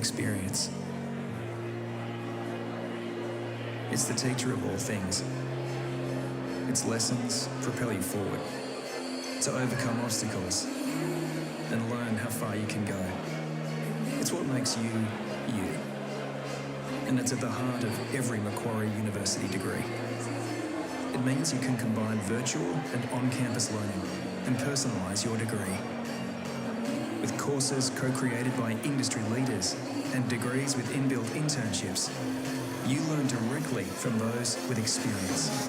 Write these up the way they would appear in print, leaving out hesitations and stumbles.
experience. It's the teacher of all things. Its lessons propel you forward to overcome obstacles and learn how far you can go. It's what makes you, you. And it's at the heart of every Macquarie University degree. It means you can combine virtual and on-campus learning and personalise your degree. With courses co-created by industry leaders and degrees with inbuilt internships, you learn directly from those with experience.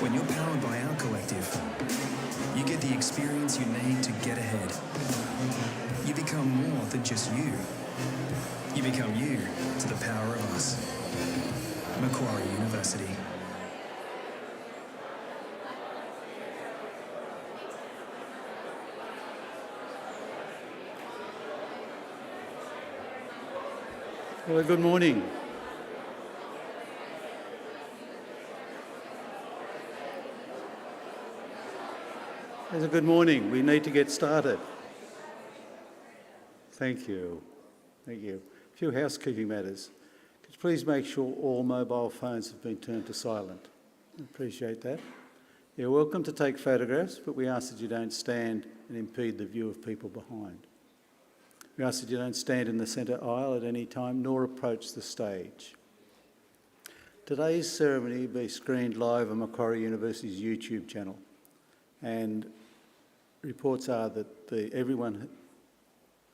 When you're powered by our collective, you get the experience you need to get ahead. You become more than just you. You become you to the power of us. Macquarie University. Well, good morning. It's a good morning. We need to get started. Thank you. Thank you. A few housekeeping matters. Could you please make sure all mobile phones have been turned to silent? I appreciate that. You're welcome to take photographs, but we ask that you don't stand and impede the view of people behind. We ask that you don't stand in the centre aisle at any time, nor approach the stage. Today's ceremony will be screened live on Macquarie University's YouTube channel, and reports are that everyone,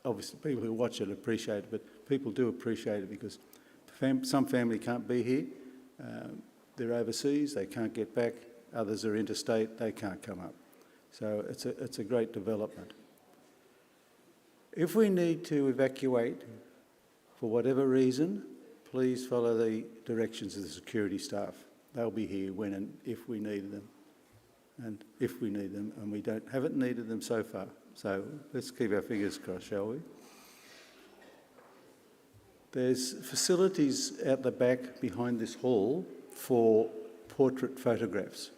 obviously people who watch it appreciate it, but people do appreciate it because some family can't be here, they're overseas, they can't get back, others are interstate, they can't come up. So it's a great development. If we need to evacuate for whatever reason, please follow the directions of the security staff. They'll be here when and if we need them. And if we need them, and we haven't needed them so far. So let's keep our fingers crossed, shall we? There's facilities out the back behind this hall for portrait photographs.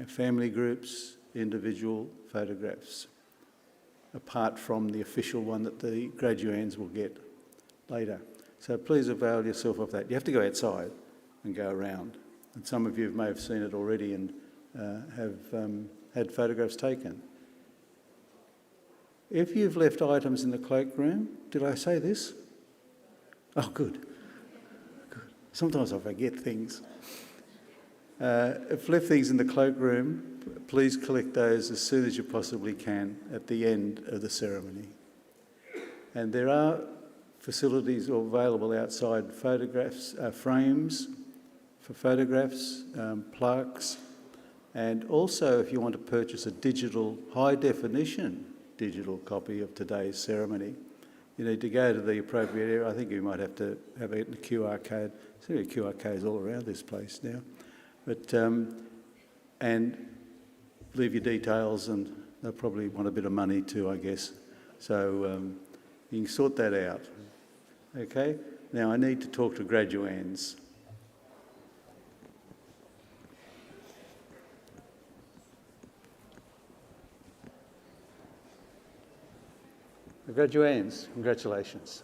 Family groups, individual photographs, apart from the official one that the graduands will get later. So please avail yourself of that. You have to go outside and go around. And some of you may have seen it already and have had photographs taken. If you've left items in the cloakroom, did I say this? Oh, good. Good. Sometimes I forget things. If left things in the cloakroom, please collect those as soon as you possibly can at the end of the ceremony. And there are facilities available outside, photographs, frames for photographs, plaques, and also if you want to purchase a digital, high-definition digital copy of today's ceremony, you need to go to the appropriate area. I think you might have to have a QR code. There are QR codes all around this place now. But, and leave your details, and they'll probably want a bit of money too, I guess. So you can sort that out. Okay? Now I need to talk to graduands. Graduands, congratulations.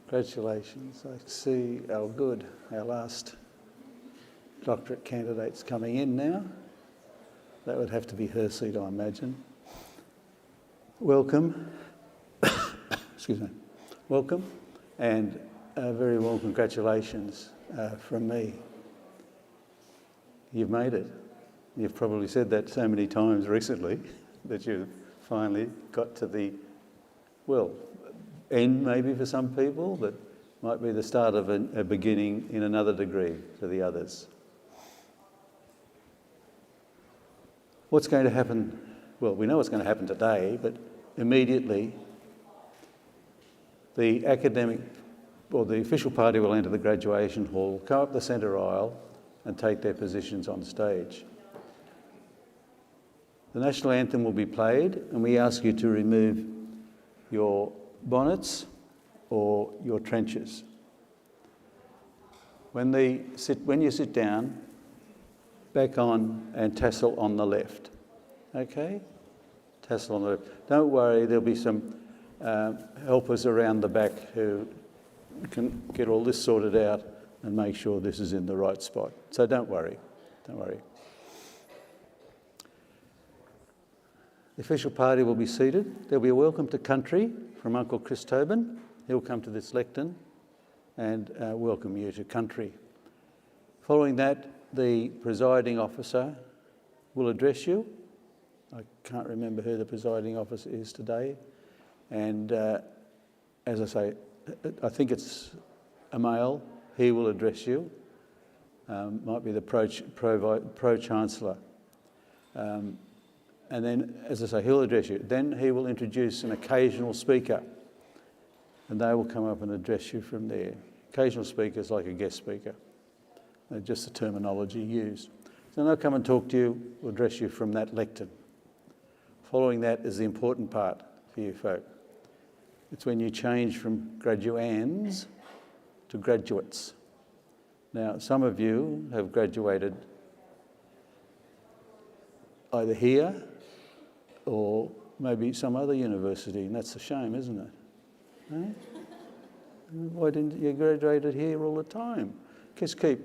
Congratulations. I see, oh good, our last doctorate candidate's coming in now. That would have to be her seat, I imagine. Welcome. Excuse me. Welcome, and a very warm congratulations from me. You've made it. You've probably said that so many times recently that you've finally got to the, well, end maybe for some people, but might be the start of a beginning in another degree for the others. What's going to happen? Well, we know what's going to happen today, but immediately the academic, or the official party will enter the graduation hall, come up the centre aisle and take their positions on stage. The national anthem will be played, and we ask you to remove your bonnets or your trenchers. When you sit down, back on and tassel on the left. Okay? Tassel on the left. Don't worry, there'll be some helpers around the back who can get all this sorted out and make sure this is in the right spot. So don't worry, don't worry. The official party will be seated. There'll be a welcome to country from Uncle Chris Tobin. He'll come to this lectern and welcome you to country. Following that, the presiding officer will address you. I can't remember who the presiding officer is today. And as I say, I think it's a male. He will address you. Might be the Pro-Chancellor. And then, as I say, he'll address you. Then he will introduce an occasional speaker, and they will come up and address you from there. Occasional speaker is like a guest speaker, just the terminology used. So they'll come and talk to you, will address you from that lectern. Following that is the important part for you folk. It's when you change from graduands to graduates. Now, some of you have graduated either here or maybe some other university, and that's a shame, isn't it? Eh? Why didn't you graduate here all the time? Just keep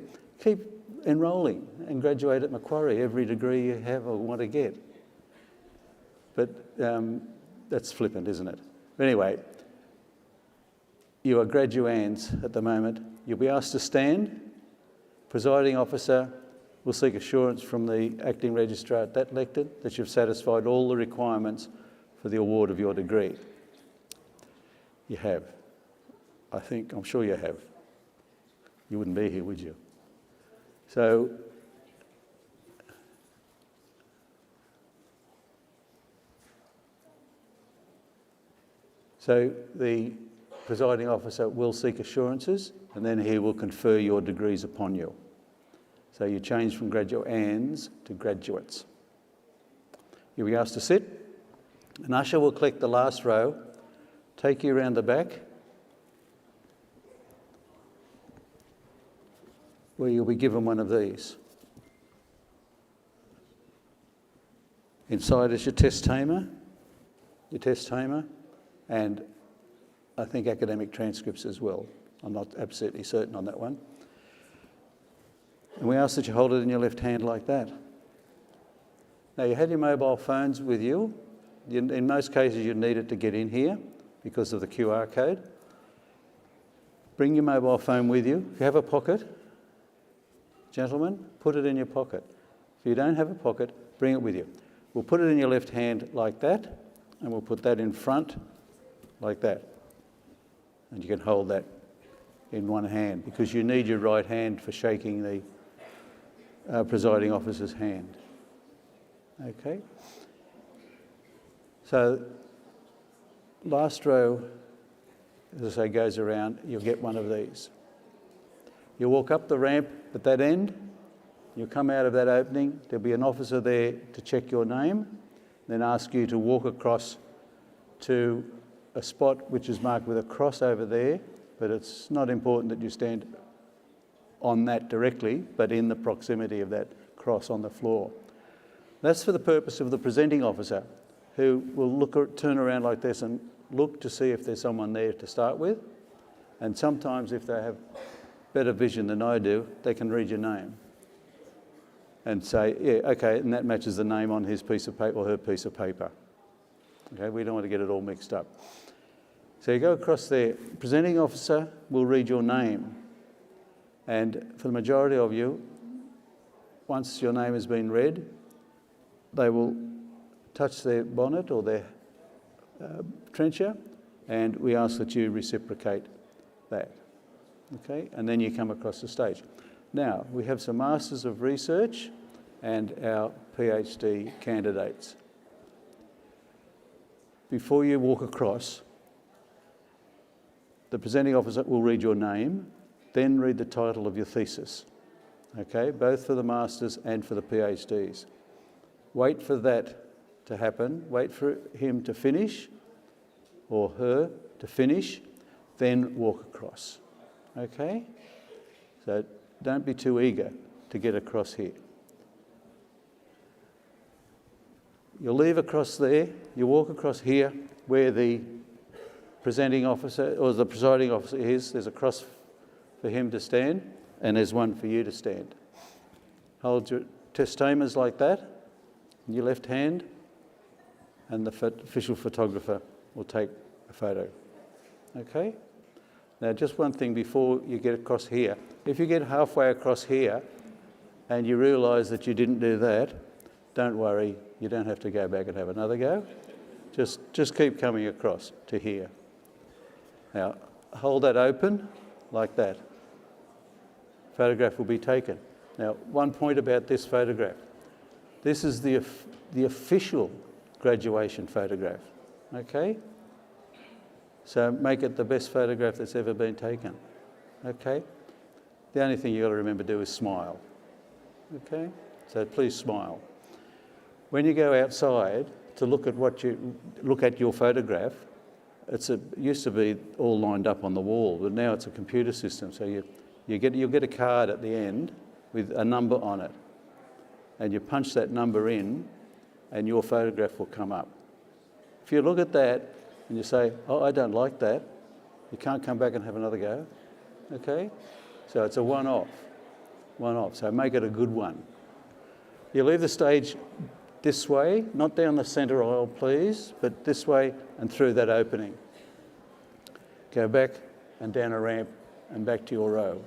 enrolling and graduate at Macquarie every degree you have or want to get. But that's flippant, isn't it? But anyway, you are graduands at the moment. You'll be asked to stand. Presiding officer will seek assurance from the acting registrar at that lectern that you've satisfied all the requirements for the award of your degree. You have. I'm sure you have. You wouldn't be here, would you? So the presiding officer will seek assurances and then he will confer your degrees upon you. So you change from graduands to graduates. You'll be asked to sit. An usher will collect the last row, take you around the back, where you'll be given one of these. Inside is your test tamer, and I think academic transcripts as well. I'm not absolutely certain on that one. And we ask that you hold it in your left hand like that. Now, you had your mobile phones with you. In most cases, you need it to get in here because of the QR code. Bring your mobile phone with you. If you have a pocket, gentlemen, put it in your pocket. If you don't have a pocket, bring it with you. We'll put it in your left hand like that, and we'll put that in front like that. And you can hold that in one hand because you need your right hand for shaking the presiding officer's hand. Okay? So, last row, as I say, goes around, you'll get one of these. You walk up the ramp at that end, you come out of that opening, there'll be an officer there to check your name, then ask you to walk across to a spot which is marked with a cross over there, but it's not important that you stand on that directly, but in the proximity of that cross on the floor. That's for the purpose of the presenting officer, who will turn around like this and look to see if there's someone there to start with. And sometimes if they have better vision than I do, they can read your name and say, yeah, okay, and that matches the name on his piece of paper or her piece of paper. Okay, we don't want to get it all mixed up. So you go across there. Presenting officer will read your name. And for the majority of you, once your name has been read, they will touch their bonnet or their trencher, and we ask that you reciprocate that. Okay, and then you come across the stage. Now, we have some Masters of Research and our PhD candidates. Before you walk across, the presenting officer will read your name, then read the title of your thesis. Okay, both for the Masters and for the PhDs. Wait for that to happen, wait for him to finish, or her to finish, then walk across. Okay? So don't be too eager to get across here. You'll leave across there, you walk across here where the presenting officer or the presiding officer is. There's a cross for him to stand and there's one for you to stand. Hold your testamers like that in your left hand and the official photographer will take a photo. Okay? Now just one thing before you get across here. If you get halfway across here and you realise that you didn't do that, don't worry, you don't have to go back and have another go. Just keep coming across to here. Now, hold that open like that. Photograph will be taken. Now, one point about this photograph. This is the official graduation photograph, okay? So make it the best photograph that's ever been taken, okay? The only thing you've got to remember to do is smile, okay? So please smile. When you go outside to look at your photograph, it used to be all lined up on the wall, but now it's a computer system. So you'll get a card at the end with a number on it, and you punch that number in, and your photograph will come up. If you look at that and you say, "Oh, I don't like that," you can't come back and have another go. Okay? So it's a one-off. So make it a good one. You leave the stage this way, not down the centre aisle, please, but this way and through that opening. Go back and down a ramp and back to your row.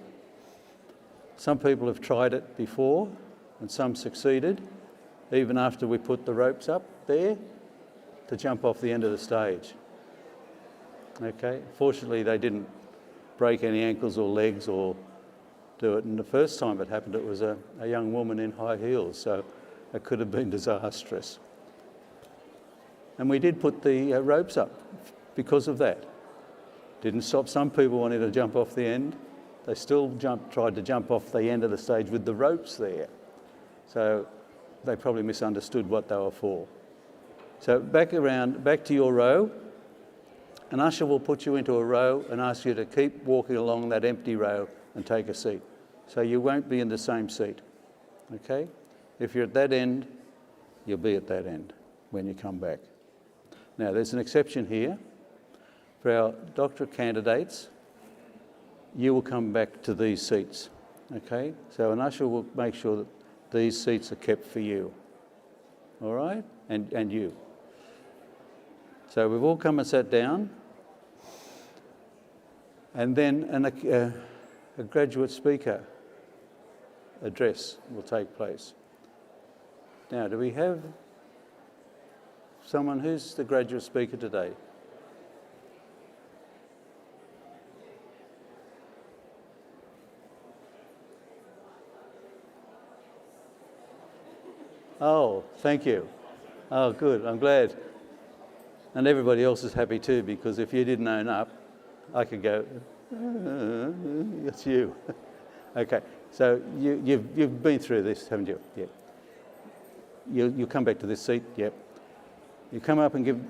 Some people have tried it before and some succeeded, even after we put the ropes up there to jump off the end of the stage. Okay, fortunately they didn't break any ankles or legs or do it, and the first time it happened it was a young woman in high heels, so it could have been disastrous. And we did put the ropes up because of that. Didn't stop some people wanting to jump off the end. They still tried to jump off the end of the stage with the ropes there. So they probably misunderstood what they were for. So back to your row. An usher will put you into a row and ask you to keep walking along that empty row and take a seat. So you won't be in the same seat, okay? If you're at that end, you'll be at that end when you come back. Now, there's an exception here. For our doctorate candidates, you will come back to these seats, okay? So an usher will make sure that these seats are kept for you, all right? And you. So we've all come and sat down, and then a graduate speaker address will take place. Now, do we have someone who's the graduate speaker today? Oh, thank you. Oh, good, I'm glad. And everybody else is happy too, because if you didn't own up, I could go, it's you. Okay, so you've been through this, haven't you? Yeah. You'll come back to this seat, yep. You come up and give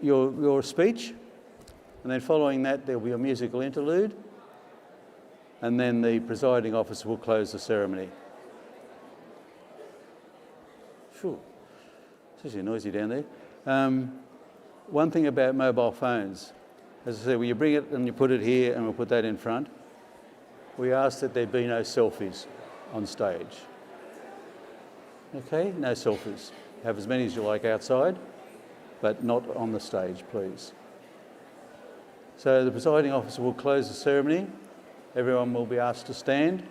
your speech, and then following that there'll be a musical interlude, and then the presiding officer will close the ceremony. Phew, it's actually noisy down there. One thing about mobile phones, as I said, when you bring it and you put it here and we'll put that in front, we ask that there be no selfies on stage. Okay, no selfies. Have as many as you like outside, but not on the stage, please. So the presiding officer will close the ceremony. Everyone will be asked to stand.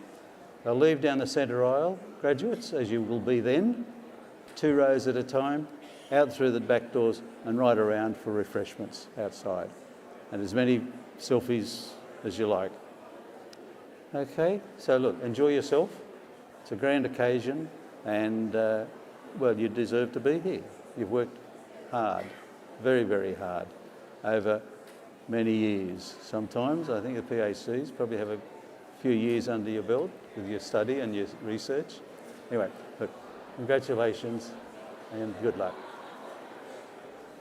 They'll leave down the centre aisle, graduates, as you will be then, 2 rows at a time, out through the back doors and right around for refreshments outside. And as many selfies as you like. Okay, so look, enjoy yourself. It's a grand occasion and, well, you deserve to be here. You've worked hard, very, very hard, over many years. Sometimes, I think the PhDs probably have a few years under your belt with your study and your research. Anyway, look, congratulations and good luck.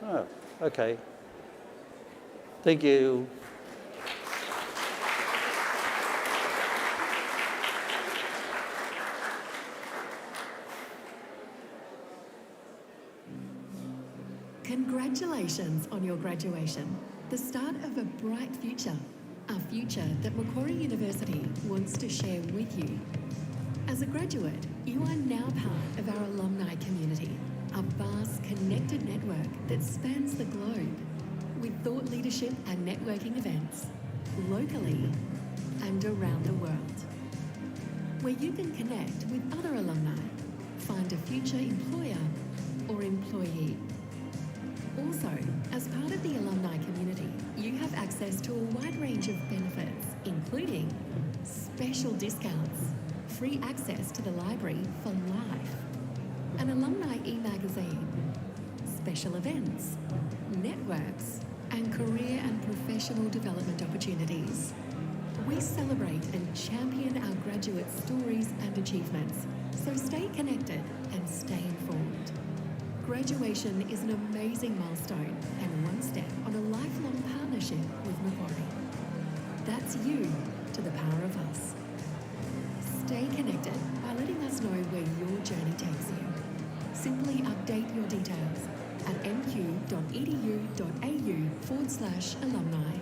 Oh, okay. Thank you. Congratulations on your graduation, the start of a bright future, a future that Macquarie University wants to share with you. As a graduate, you are now part of our alumni community, a vast connected network that spans the globe, with thought leadership and networking events, locally and around the world, where you can connect with other alumni, find a future employer or employee. Also, as part of the alumni community, you have access to a wide range of benefits, including special discounts, free access to the library for life, an alumni e-magazine, special events, networks, and career and professional development opportunities. We celebrate and champion our graduate stories and achievements, so stay connected and stay informed. Graduation is an amazing milestone and one step on a lifelong partnership with Macquarie. That's you to the power of us. Stay connected by letting us know where your journey takes you. Simply update your details at mq.edu.au/alumni.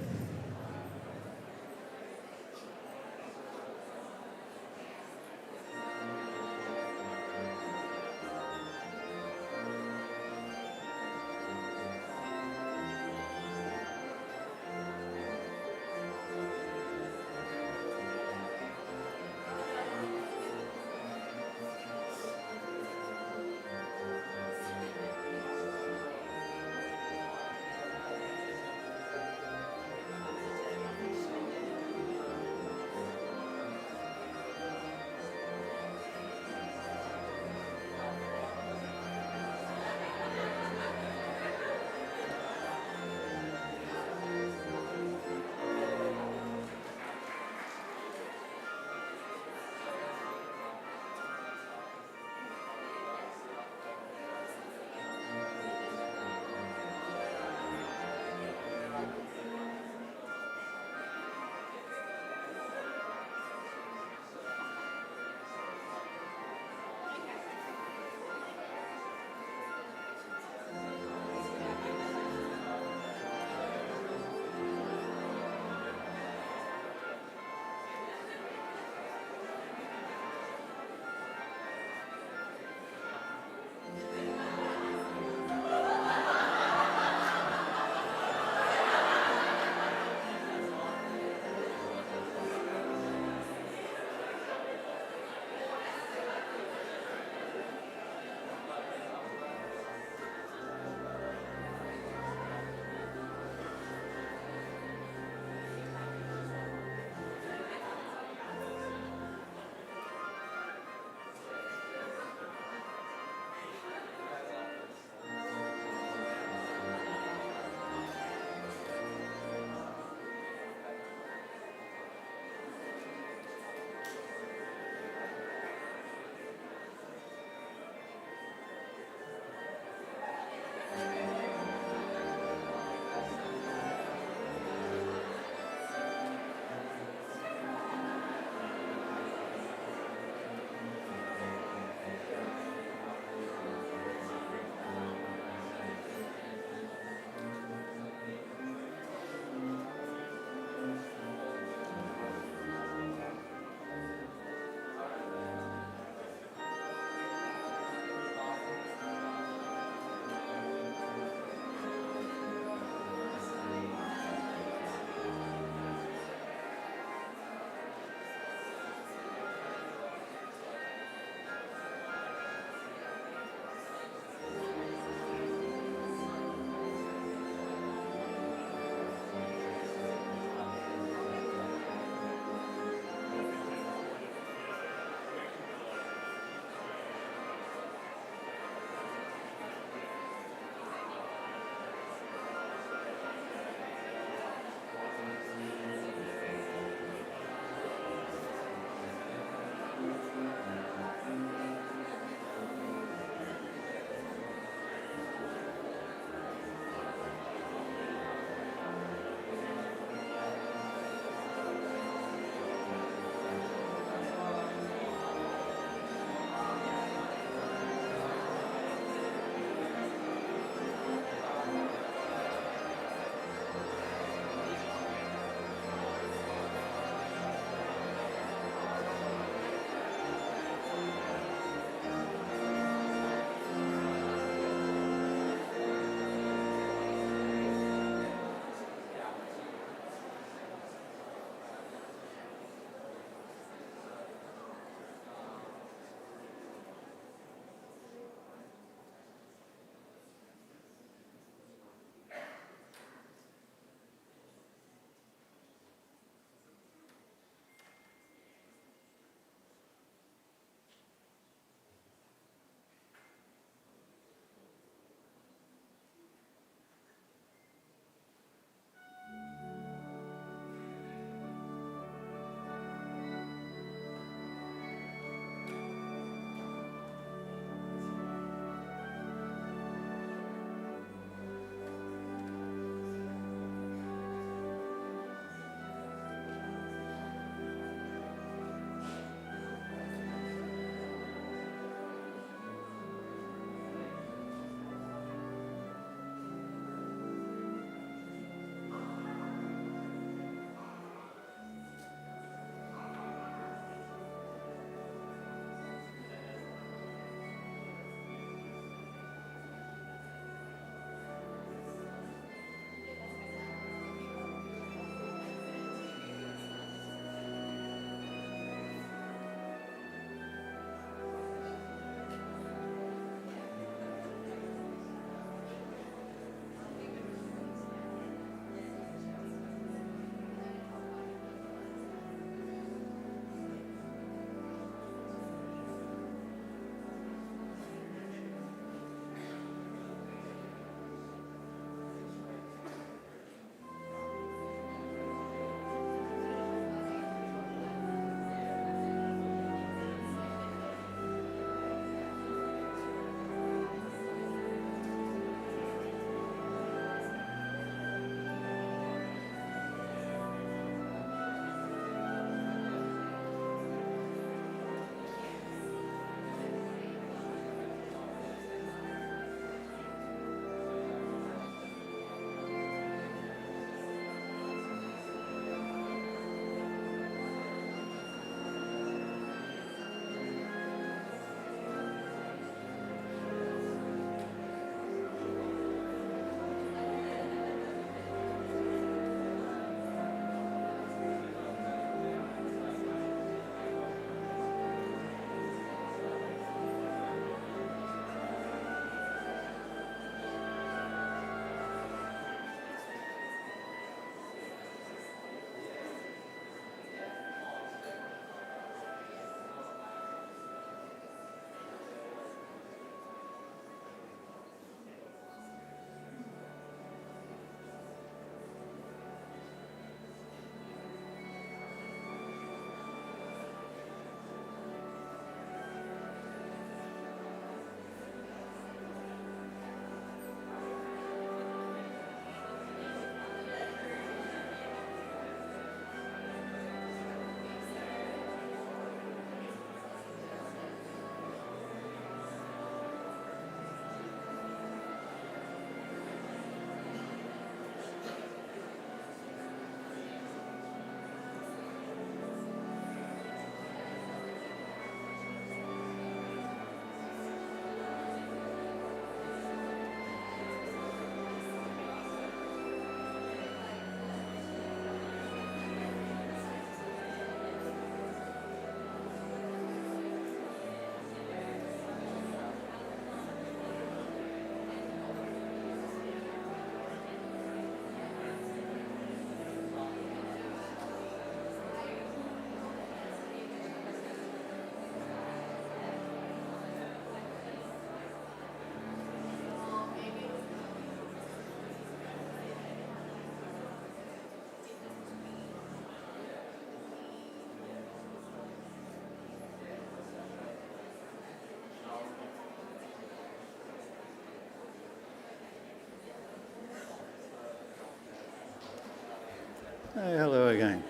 Hello again.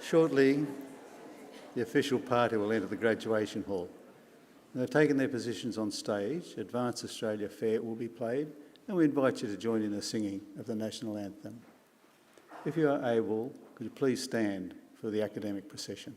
Shortly, the official party will enter the graduation hall. When they've taken their positions on stage, Advance Australia Fair will be played, and we invite you to join in the singing of the national anthem. If you are able, could you please stand for the academic procession?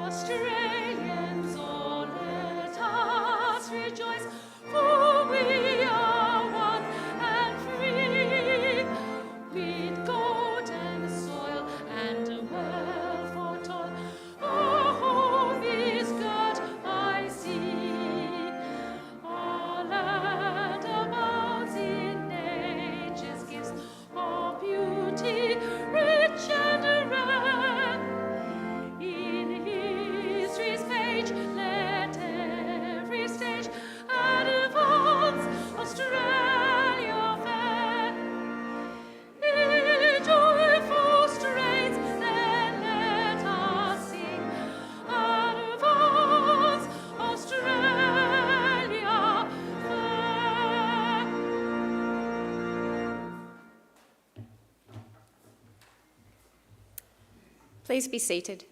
Australians, all let us rejoice, for we are one and free, with golden soil and a wealth for toil. Our home is good, I see. Our land abounds in nature's gifts of beauty, rich and rare. In history's page, let every stage advance Australia fair. In joyful strains, then let us sing, advance Australia fair. Please be seated.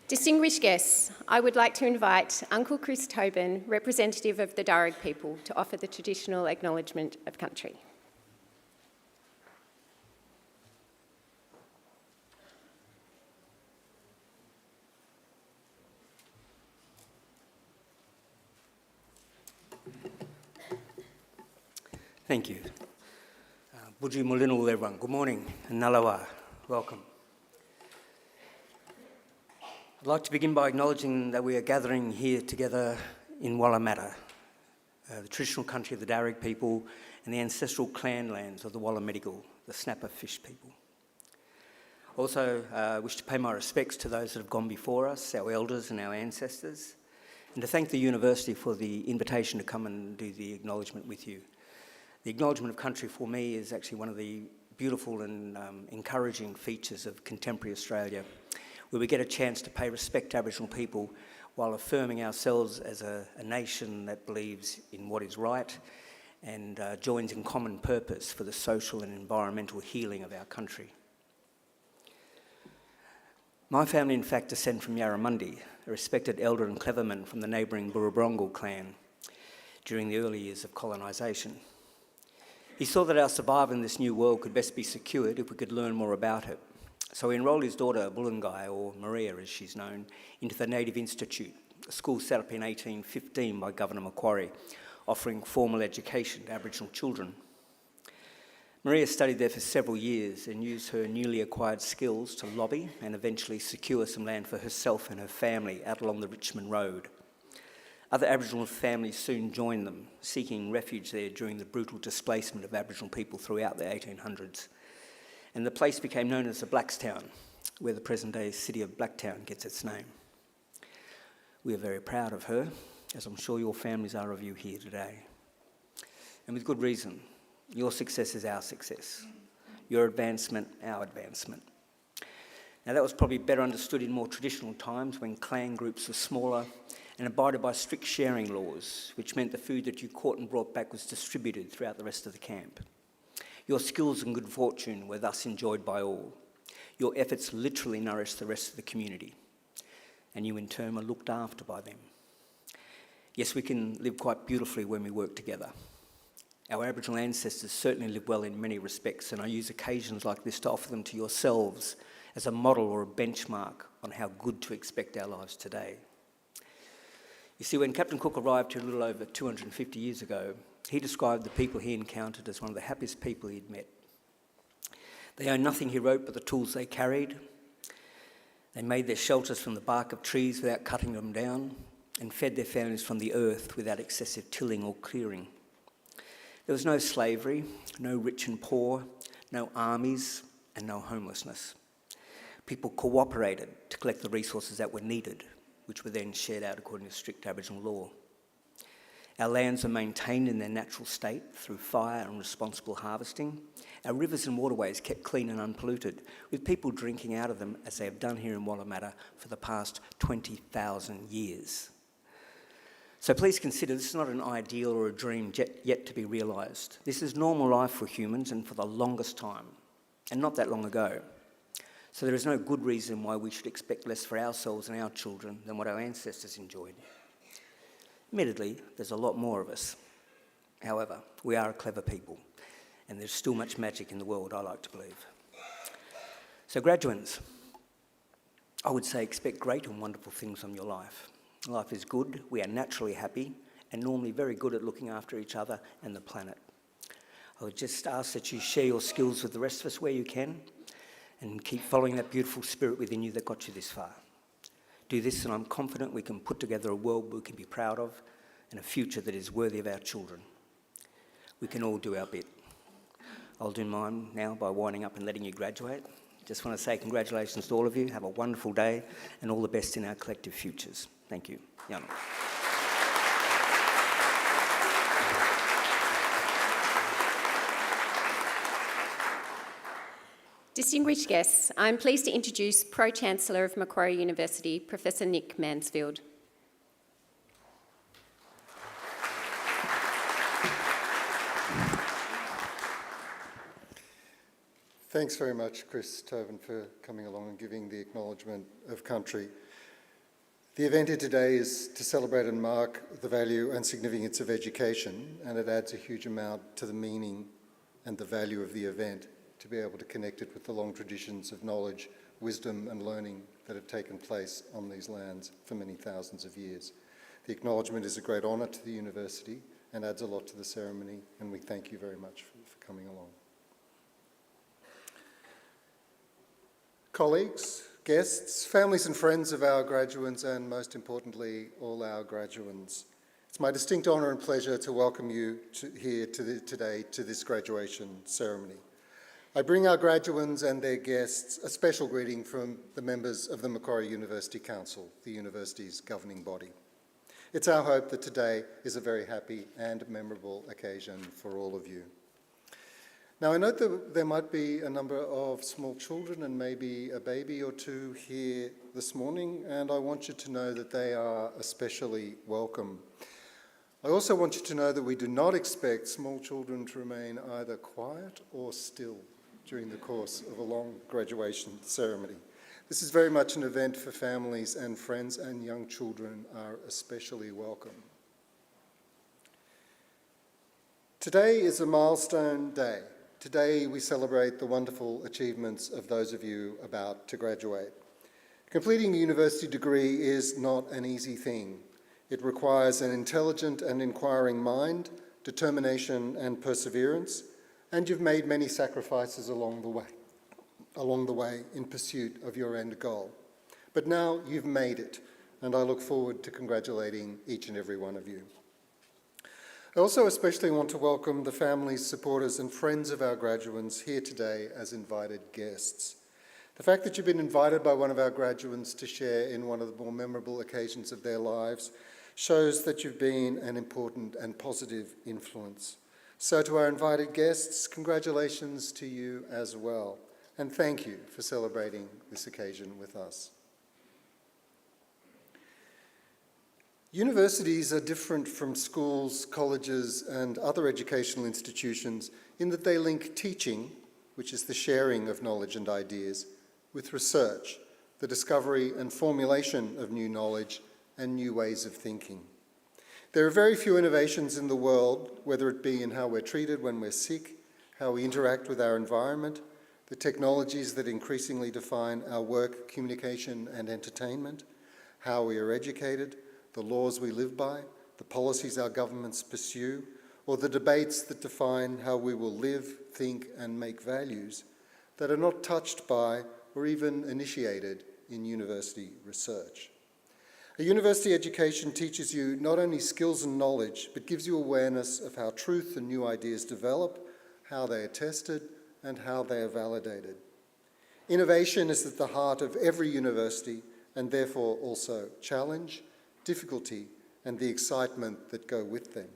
Distinguished guests, I would like to invite Uncle Chris Tobin, representative of the Darug people, to offer the traditional acknowledgement of country. Thank you. Buji Mulinul, everyone. Good morning. Nalawa. Welcome. I'd like to begin by acknowledging that we are gathering here together in Wallamata, the traditional country of the Darug people and the ancestral clan lands of the Wallamedigal, the snapper fish people. Also, I wish to pay my respects to those that have gone before us, our elders and our ancestors, and to thank the university for the invitation to come and do the acknowledgement with you. The acknowledgement of country for me is actually one of the beautiful and encouraging features of contemporary Australia, where we get a chance to pay respect to Aboriginal people while affirming ourselves as a nation that believes in what is right and joins in common purpose for the social and environmental healing of our country. My family, in fact, descend from Yarramundi, a respected elder and cleverman from the neighbouring Burrabrongal clan during the early years of colonisation. He saw that our survival in this new world could best be secured if we could learn more about it. So he enrolled his daughter, Bulungai, or Maria as she's known, into the Native Institute, a school set up in 1815 by Governor Macquarie, offering formal education to Aboriginal children. Maria studied there for several years and used her newly acquired skills to lobby and eventually secure some land for herself and her family out along the Richmond Road. Other Aboriginal families soon joined them, seeking refuge there during the brutal displacement of Aboriginal people throughout the 1800s. And the place became known as the Blackstown, where the present-day city of Blacktown gets its name. We are very proud of her, as I'm sure your families are of you here today. And with good reason. Your success is our success. Your advancement, our advancement. Now that was probably better understood in more traditional times when clan groups were smaller and abided by strict sharing laws, which meant the food that you caught and brought back was distributed throughout the rest of the camp. Your skills and good fortune were thus enjoyed by all. Your efforts literally nourished the rest of the community, and you in turn were looked after by them. Yes, we can live quite beautifully when we work together. Our Aboriginal ancestors certainly lived well in many respects, and I use occasions like this to offer them to yourselves as a model or a benchmark on how good to expect our lives today. You see, when Captain Cook arrived here a little over 250 years ago, he described the people he encountered as one of the happiest people he'd met. They owned nothing, he wrote, but the tools they carried. They made their shelters from the bark of trees without cutting them down, and fed their families from the earth without excessive tilling or clearing. There was no slavery, no rich and poor, no armies, and no homelessness. People cooperated to collect the resources that were needed, which were then shared out according to strict Aboriginal law. Our lands were maintained in their natural state through fire and responsible harvesting. Our rivers and waterways kept clean and unpolluted, with people drinking out of them as they have done here in Wallamata for the past 20,000 years. So please consider this is not an ideal or a dream yet to be realised. This is normal life for humans and for the longest time, and not that long ago. So there is no good reason why we should expect less for ourselves and our children than what our ancestors enjoyed. Admittedly, there's a lot more of us. However, we are a clever people, and there's still much magic in the world, I like to believe. So graduates, I would say expect great and wonderful things from your life. Life is good, we are naturally happy, and normally very good at looking after each other and the planet. I would just ask that you share your skills with the rest of us where you can, and keep following that beautiful spirit within you that got you this far. Do this, and I'm confident we can put together a world we can be proud of, and a future that is worthy of our children. We can all do our bit. I'll do mine now by winding up and letting you graduate. Just want to say congratulations to all of you. Have a wonderful day, and all the best in our collective futures. Thank you. Yana. Distinguished guests, I'm pleased to introduce Pro-Chancellor of Macquarie University, Professor Nick Mansfield. Thanks very much, Chris Tobin, for coming along and giving the acknowledgement of country. The event here today is to celebrate and mark the value and significance of education, and it adds a huge amount to the meaning and the value of the event to be able to connect it with the long traditions of knowledge, wisdom and learning that have taken place on these lands for many thousands of years. The acknowledgement is a great honour to the university and adds a lot to the ceremony, and we thank you very much for coming along. Colleagues, guests, families and friends of our graduates, and most importantly, all our graduands. It's my distinct honour and pleasure to welcome you today to this graduation ceremony. I bring our graduands and their guests a special greeting from the members of the Macquarie University Council, the university's governing body. It's our hope that today is a very happy and memorable occasion for all of you. Now, I note that there might be a number of small children and maybe a baby or two here this morning, and I want you to know that they are especially welcome. I also want you to know that we do not expect small children to remain either quiet or still during the course of a long graduation ceremony. This is very much an event for families and friends, and young children are especially welcome. Today is a milestone day. Today we celebrate the wonderful achievements of those of you about to graduate. Completing a university degree is not an easy thing. It requires an intelligent and inquiring mind, determination and perseverance, and you've made many sacrifices along the way in pursuit of your end goal. But now you've made it, and I look forward to congratulating each and every one of you. I also especially want to welcome the families, supporters and friends of our graduates here today as invited guests. The fact that you've been invited by one of our graduates to share in one of the more memorable occasions of their lives shows that you've been an important and positive influence. So to our invited guests, congratulations to you as well, and thank you for celebrating this occasion with us. Universities are different from schools, colleges, and other educational institutions in that they link teaching, which is the sharing of knowledge and ideas, with research, the discovery and formulation of new knowledge and new ways of thinking. There are very few innovations in the world, whether it be in how we're treated when we're sick, how we interact with our environment, the technologies that increasingly define our work, communication, and entertainment, how we are educated, the laws we live by, the policies our governments pursue, or the debates that define how we will live, think, and make values that are not touched by or even initiated in university research. A university education teaches you not only skills and knowledge, but gives you awareness of how truth and new ideas develop, how they are tested, and how they are validated. Innovation is at the heart of every university, and therefore also challenge, difficulty, and the excitement that go with them.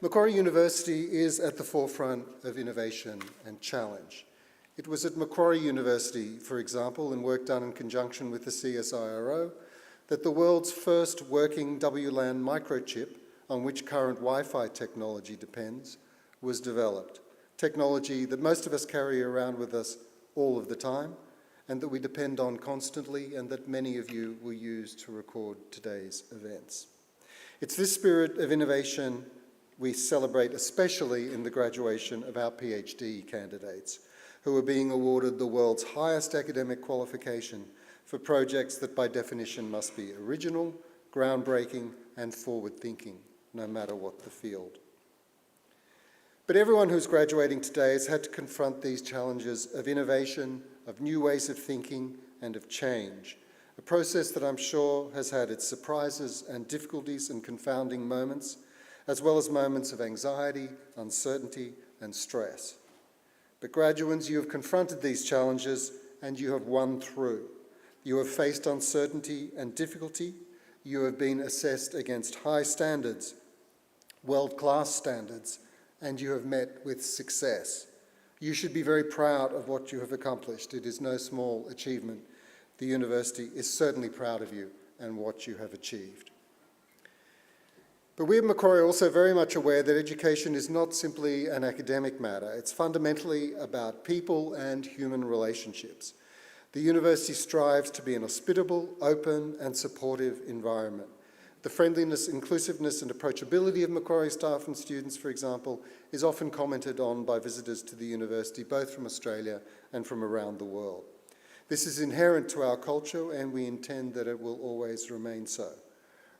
Macquarie University is at the forefront of innovation and challenge. It was at Macquarie University, for example, and work done in conjunction with the CSIRO, that the world's first working WLAN microchip, on which current Wi-Fi technology depends, was developed. Technology that most of us carry around with us all of the time, and that we depend on constantly, and that many of you will use to record today's events. It's this spirit of innovation we celebrate, especially in the graduation of our PhD candidates, who are being awarded the world's highest academic qualification for projects that by definition must be original, groundbreaking, and forward-thinking, no matter what the field. But everyone who's graduating today has had to confront these challenges of innovation, of new ways of thinking, and of change, a process that I'm sure has had its surprises and difficulties and confounding moments, as well as moments of anxiety, uncertainty, and stress. But graduates, you have confronted these challenges and you have won through. You have faced uncertainty and difficulty. You have been assessed against high standards, world-class standards, and you have met with success. You should be very proud of what you have accomplished. It is no small achievement. The university is certainly proud of you and what you have achieved. But we at Macquarie are also very much aware that education is not simply an academic matter. It's fundamentally about people and human relationships. The university strives to be an hospitable, open, and supportive environment. The friendliness, inclusiveness, and approachability of Macquarie staff and students, for example, is often commented on by visitors to the university, both from Australia and from around the world. This is inherent to our culture, and we intend that it will always remain so.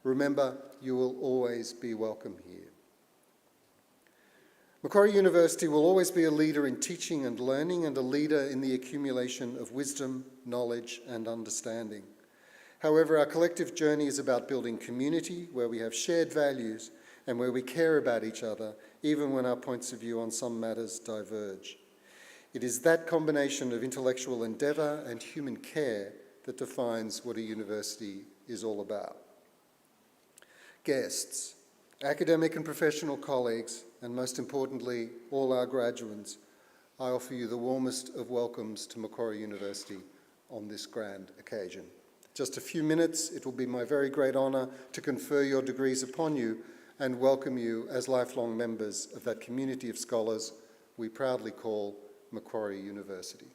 Remember, you will always be welcome here. Macquarie University will always be a leader in teaching and learning and a leader in the accumulation of wisdom, knowledge, and understanding. However, our collective journey is about building community where we have shared values and where we care about each other, even when our points of view on some matters diverge. It is that combination of intellectual endeavour and human care that defines what a university is all about. Guests, academic and professional colleagues, and most importantly, all our graduates, I offer you the warmest of welcomes to Macquarie University on this grand occasion. Just a few minutes, it will be my very great honour to confer your degrees upon you and welcome you as lifelong members of that community of scholars we proudly call Macquarie University.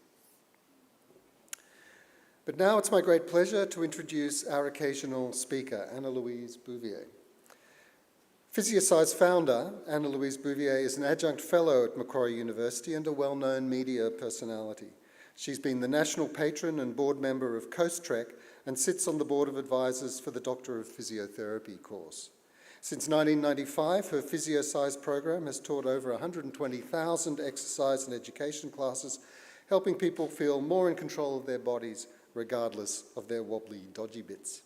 But now it's my great pleasure to introduce our occasional speaker, Anna-Louise Bouvier. PhysioSci's founder, Anna-Louise Bouvier, is an adjunct fellow at Macquarie University and a well-known media personality. She's been the national patron and board member of Coast Trek and sits on the board of advisors for the Doctor of Physiotherapy course. Since 1995, her physio-size program has taught over 120,000 exercise and education classes, helping people feel more in control of their bodies, regardless of their wobbly, dodgy bits.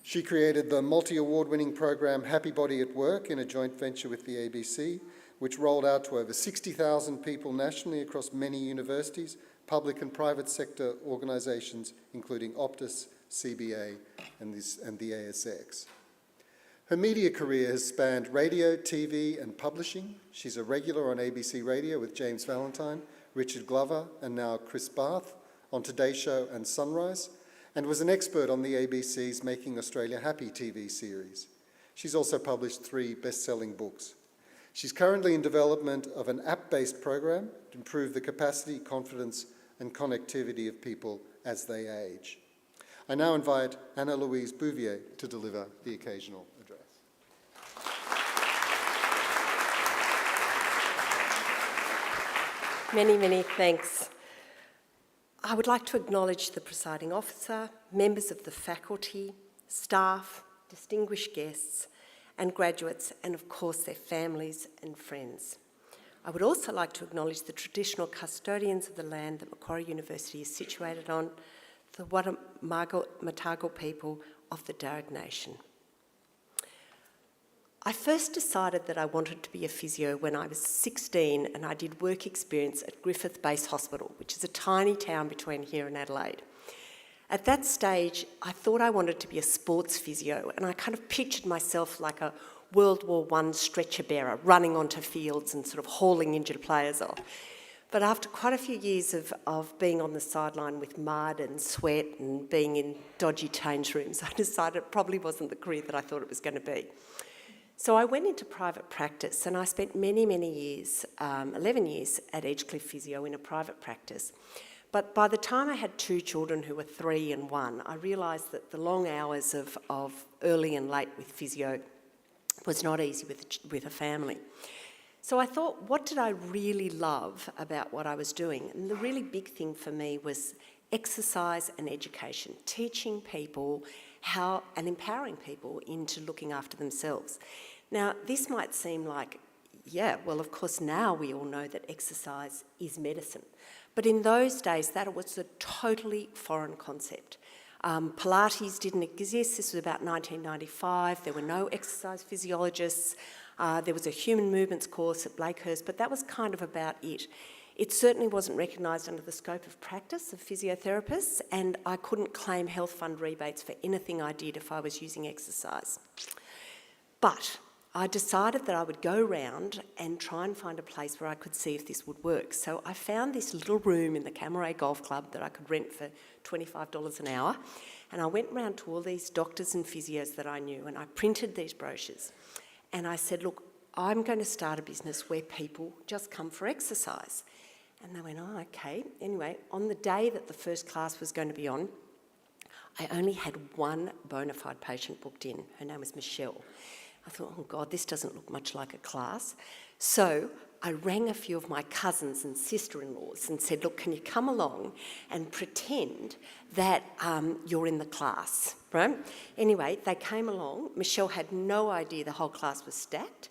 She created the multi-award-winning program Happy Body at Work in a joint venture with the ABC, which rolled out to over 60,000 people nationally across many universities, public and private sector organisations, including Optus, CBA, and the ASX. Her media career has spanned radio, TV, and publishing. She's a regular on ABC Radio with James Valentine, Richard Glover, and now Chris Barth on Today Show and Sunrise, and was an expert on the ABC's Making Australia Happy TV series. She's also published 3 best-selling books. She's currently in development of an app-based program to improve the capacity, confidence, and connectivity of people as they age. I now invite Anna Louise Bouvier to deliver the occasional address. Many, many thanks. I would like to acknowledge the presiding officer, members of the faculty, staff, distinguished guests, and graduates, and of course their families and friends. I would also like to acknowledge the traditional custodians of the land that Macquarie University is situated on, the Matagal people of the Darug Nation. I first decided that I wanted to be a physio when I was 16 and I did work experience at Griffith Base Hospital, which is a tiny town between here and Adelaide. At that stage, I thought I wanted to be a sports physio, and I kind of pictured myself like a World War I stretcher bearer running onto fields and sort of hauling injured players off. But after quite a few years of being on the sideline with mud and sweat and being in dodgy change rooms, I decided it probably wasn't the career that I thought it was going to be. So I went into private practice, and I spent many, many years, 11 years at Edgecliff Physio in a private practice. But by the time I had 2 children who were 3 and 1, I realised that the long hours of early and late with physio was not easy with a family. So I thought, what did I really love about what I was doing? And the really big thing for me was exercise and education, teaching people how and empowering people into looking after themselves. Now, this might seem like, yeah, well, of course, now we all know that exercise is medicine. But in those days, that was a totally foreign concept. Pilates didn't exist. This was about 1995. There were no exercise physiologists. There was a human movements course at Blakehurst, but that was kind of about it. It certainly wasn't recognised under the scope of practice of physiotherapists, and I couldn't claim health fund rebates for anything I did if I was using exercise. But I decided that I would go round and try and find a place where I could see if this would work. So I found this little room in the Macquarie Golf Club that I could rent for $25 an hour, and I went round to all these doctors and physios that I knew, and I printed these brochures. And I said, look, I'm going to start a business where people just come for exercise. And they went, oh, okay. Anyway, on the day that the first class was going to be on, I only had 1 bona fide patient booked in. Her name was Michelle. I thought, oh God, this doesn't look much like a class. So I rang a few of my cousins and sister-in-laws and said, look, can you come along and pretend that you're in the class, right? Anyway, they came along. Michelle had no idea the whole class was stacked.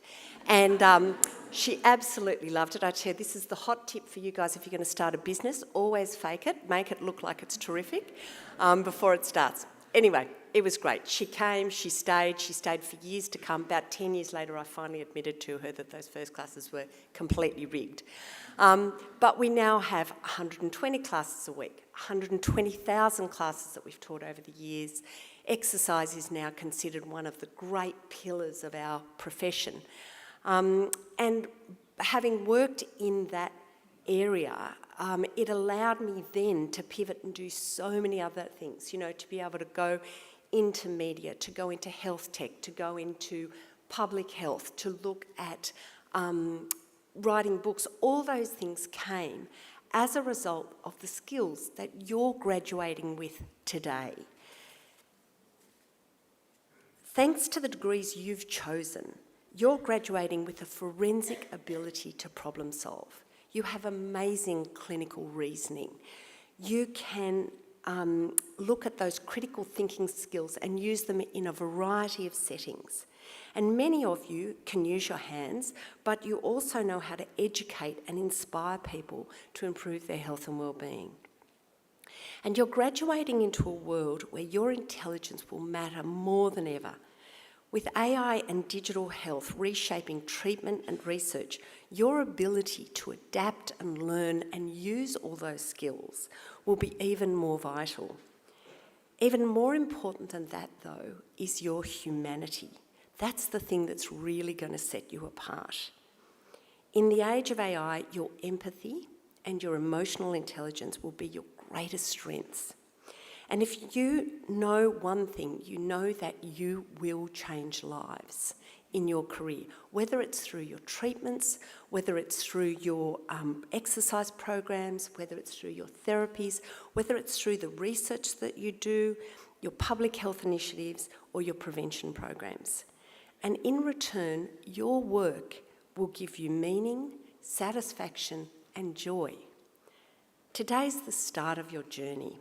And she absolutely loved it. I tell you, this is the hot tip for you guys if you're going to start a business. Always fake it. Make it look like it's terrific before it starts. Anyway, it was great. She came, she stayed for years to come. About 10 years later, I finally admitted to her that those first classes were completely rigged. But we now have 120 classes a week, 120,000 classes that we've taught over the years. Exercise is now considered one of the great pillars of our profession. And having worked in that area, it allowed me then to pivot and do so many other things, you know, to be able to go into media, to go into health tech, to go into public health, to look at writing books. All those things came as a result of the skills that you're graduating with today. Thanks to the degrees you've chosen, you're graduating with a forensic ability to problem solve. You have amazing clinical reasoning. You can look at those critical thinking skills and use them in a variety of settings. And many of you can use your hands, but you also know how to educate and inspire people to improve their health and well-being. And you're graduating into a world where your intelligence will matter more than ever. With AI and digital health reshaping treatment and research, your ability to adapt and learn and use all those skills will be even more vital. Even more important than that, though, is your humanity. That's the thing that's really going to set you apart. In the age of AI, your empathy and your emotional intelligence will be your greatest strengths. And if you know one thing, you know that you will change lives in your career, whether it's through your treatments, whether it's through your exercise programs, whether it's through your therapies, whether it's through the research that you do, your public health initiatives, or your prevention programs. And in return, your work will give you meaning, satisfaction, and joy. Today's the start of your journey.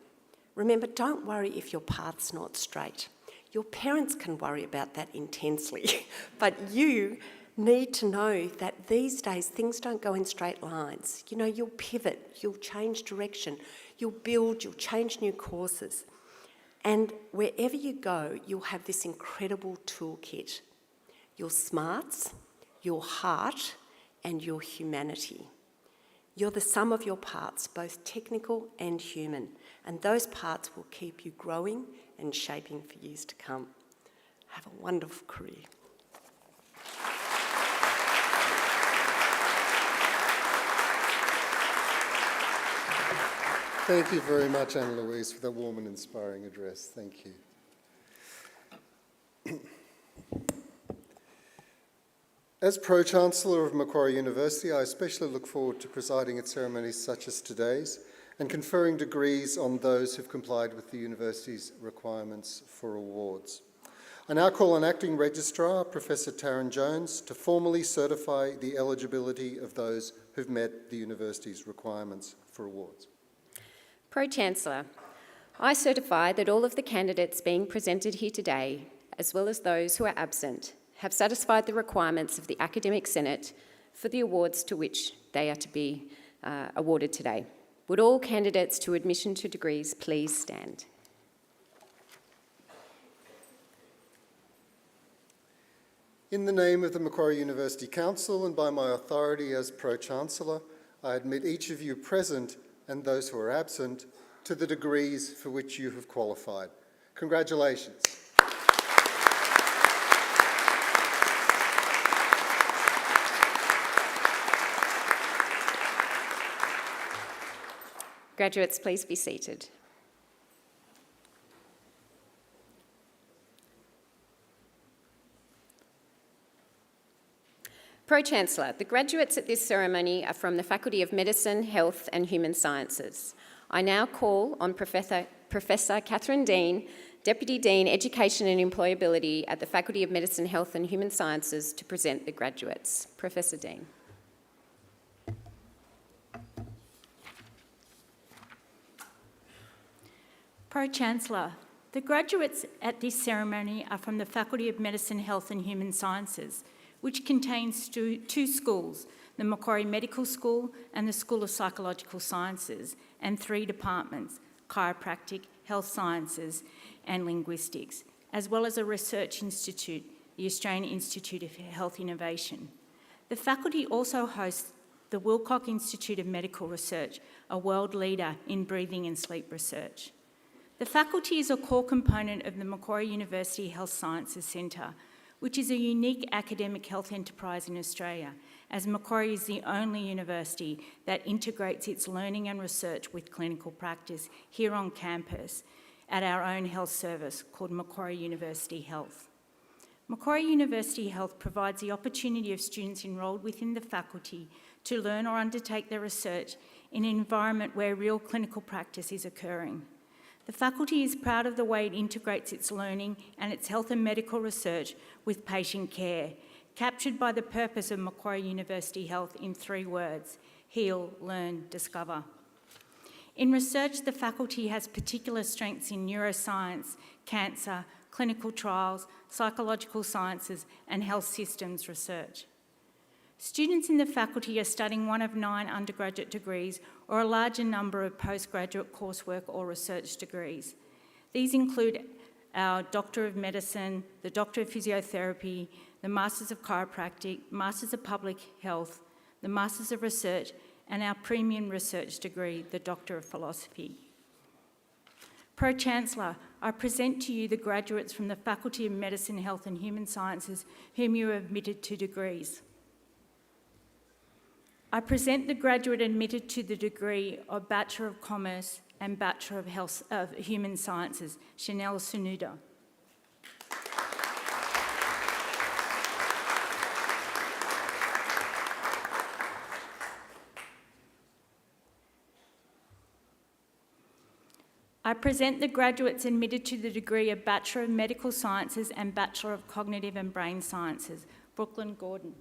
Remember, don't worry if your path's not straight. Your parents can worry about that intensely, but you need to know that these days things don't go in straight lines. You know, you'll pivot, you'll change direction, you'll build, you'll change new courses. And wherever you go, you'll have this incredible toolkit. Your smarts, your heart, and your humanity. You're the sum of your parts, both technical and human, and those parts will keep you growing and shaping for years to come. Have a wonderful career. Thank you very much, Anna-Louise, for the warm and inspiring address. Thank you. As Pro-Chancellor of Macquarie University, I especially look forward to presiding at ceremonies such as today's and conferring degrees on those who've complied with the university's requirements for awards. I now call on Acting Registrar, Professor Taryn Jones, to formally certify the eligibility of those who've met the university's requirements for awards. Pro-Chancellor, I certify that all of the candidates being presented here today, as well as those who are absent, have satisfied the requirements of the Academic Senate for the awards to which they are to be awarded today. Would all candidates to admission to degrees please stand? In the name of the Macquarie University Council and by my authority as Pro-Chancellor, I admit each of you present and those who are absent to the degrees for which you have qualified. Congratulations. Graduates, please be seated. Pro-Chancellor, the graduates at this ceremony are from the Faculty of Medicine, Health and Human Sciences. I now call on Professor Catherine Dean, Deputy Dean, Education and Employability at the Faculty of Medicine, Health and Human Sciences to present the graduates. Professor Dean. Pro-Chancellor, the graduates at this ceremony are from the Faculty of Medicine, Health and Human Sciences, which contains two schools, the Macquarie Medical School and the School of Psychological Sciences, and 3 departments, chiropractic, health sciences and linguistics, as well as a research institute, the Australian Institute of Health Innovation. The faculty also hosts the Wilcock Institute of Medical Research, a world leader in breathing and sleep research. The faculty is a core component of the Macquarie University Health Sciences Centre, which is a unique academic health enterprise in Australia, as Macquarie is the only university that integrates its learning and research with clinical practice here on campus at our own health service called Macquarie University Health. Macquarie University Health provides the opportunity of students enrolled within the faculty to learn or undertake their research in an environment where real clinical practice is occurring. The faculty is proud of the way it integrates its learning and its health and medical research with patient care, captured by the purpose of Macquarie University Health in 3 words: heal, learn, discover. In research, the faculty has particular strengths in neuroscience, cancer, clinical trials, psychological sciences, and health systems research. Students in the faculty are studying one of 9 undergraduate degrees or a larger number of postgraduate coursework or research degrees. These include our Doctor of Medicine, the Doctor of Physiotherapy, the Masters of Chiropractic, Masters of Public Health, the Masters of Research, and our premium research degree, the Doctor of Philosophy. Pro-Chancellor, I present to you the graduates from the Faculty of Medicine, Health and Human Sciences whom you have admitted to degrees. I present the graduate admitted to the degree of Bachelor of Commerce and Bachelor of Human Sciences, Chanel Sunuda. I present the graduates admitted to the degree of Bachelor of Medical Sciences and Bachelor of Cognitive and Brain Sciences, Brooklyn Gordon.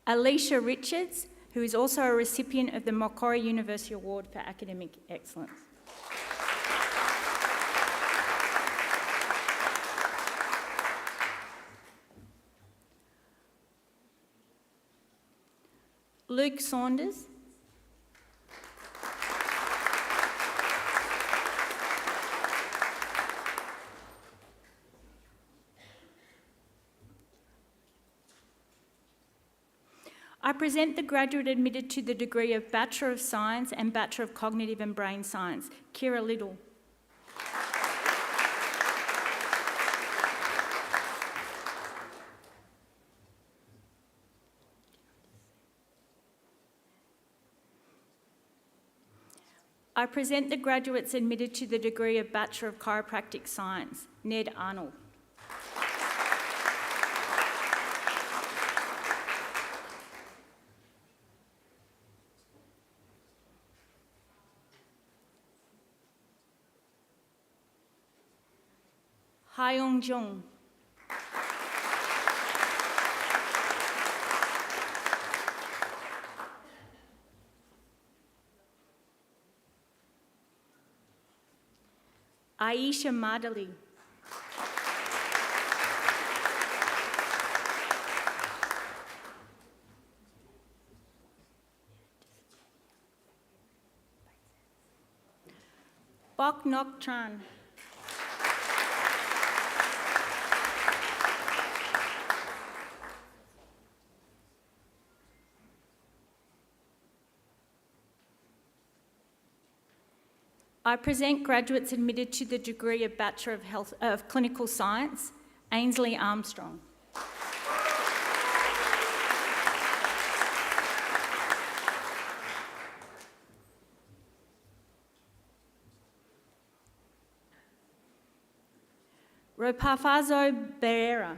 Alicia Richards, who is also a recipient of the Macquarie University Award for Academic Excellence. Luke Saunders. I present the graduate admitted to the degree of Bachelor of Science and Bachelor of Cognitive and Brain Science, Kira Little. I present the graduates admitted to the degree of Bachelor of Chiropractic Science, Ned Arnold. Haeyoung Jung. Aisha Madali. Bok Nok Tran. I present graduates admitted to the degree of Bachelor of Clinical Science, Ainsley Armstrong. Ropafazo Bereira.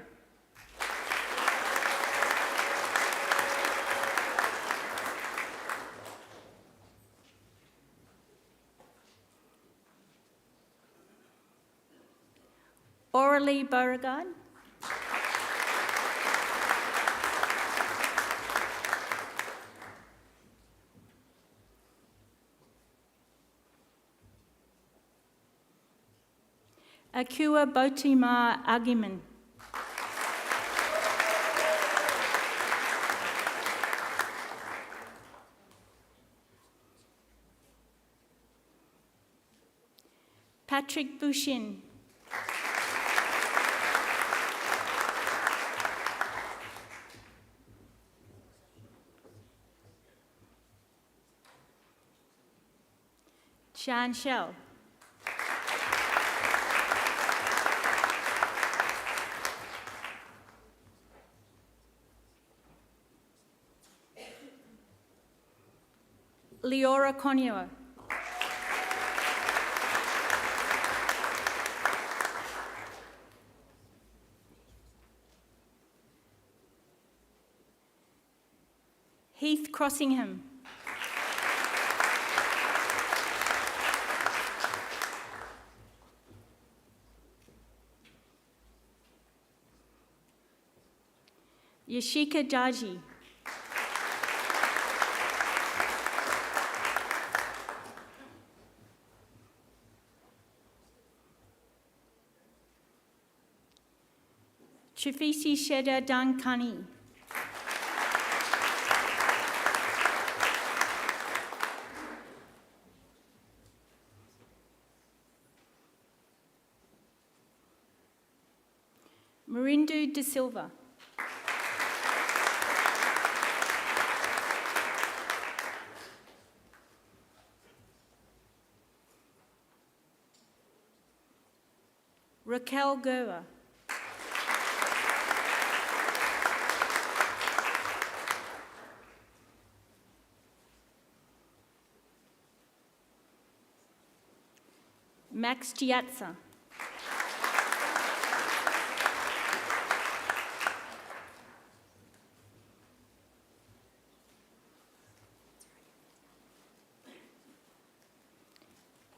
Aurelie Beauregard. Akua Botima Agiman. Patrick Bushin. Shan Shell. Leora Conio. Heath Crossingham. Yashika Jaji. Chifisi Sheda Dankani. Marindu De Silva. Raquel Goa. Max Giatza.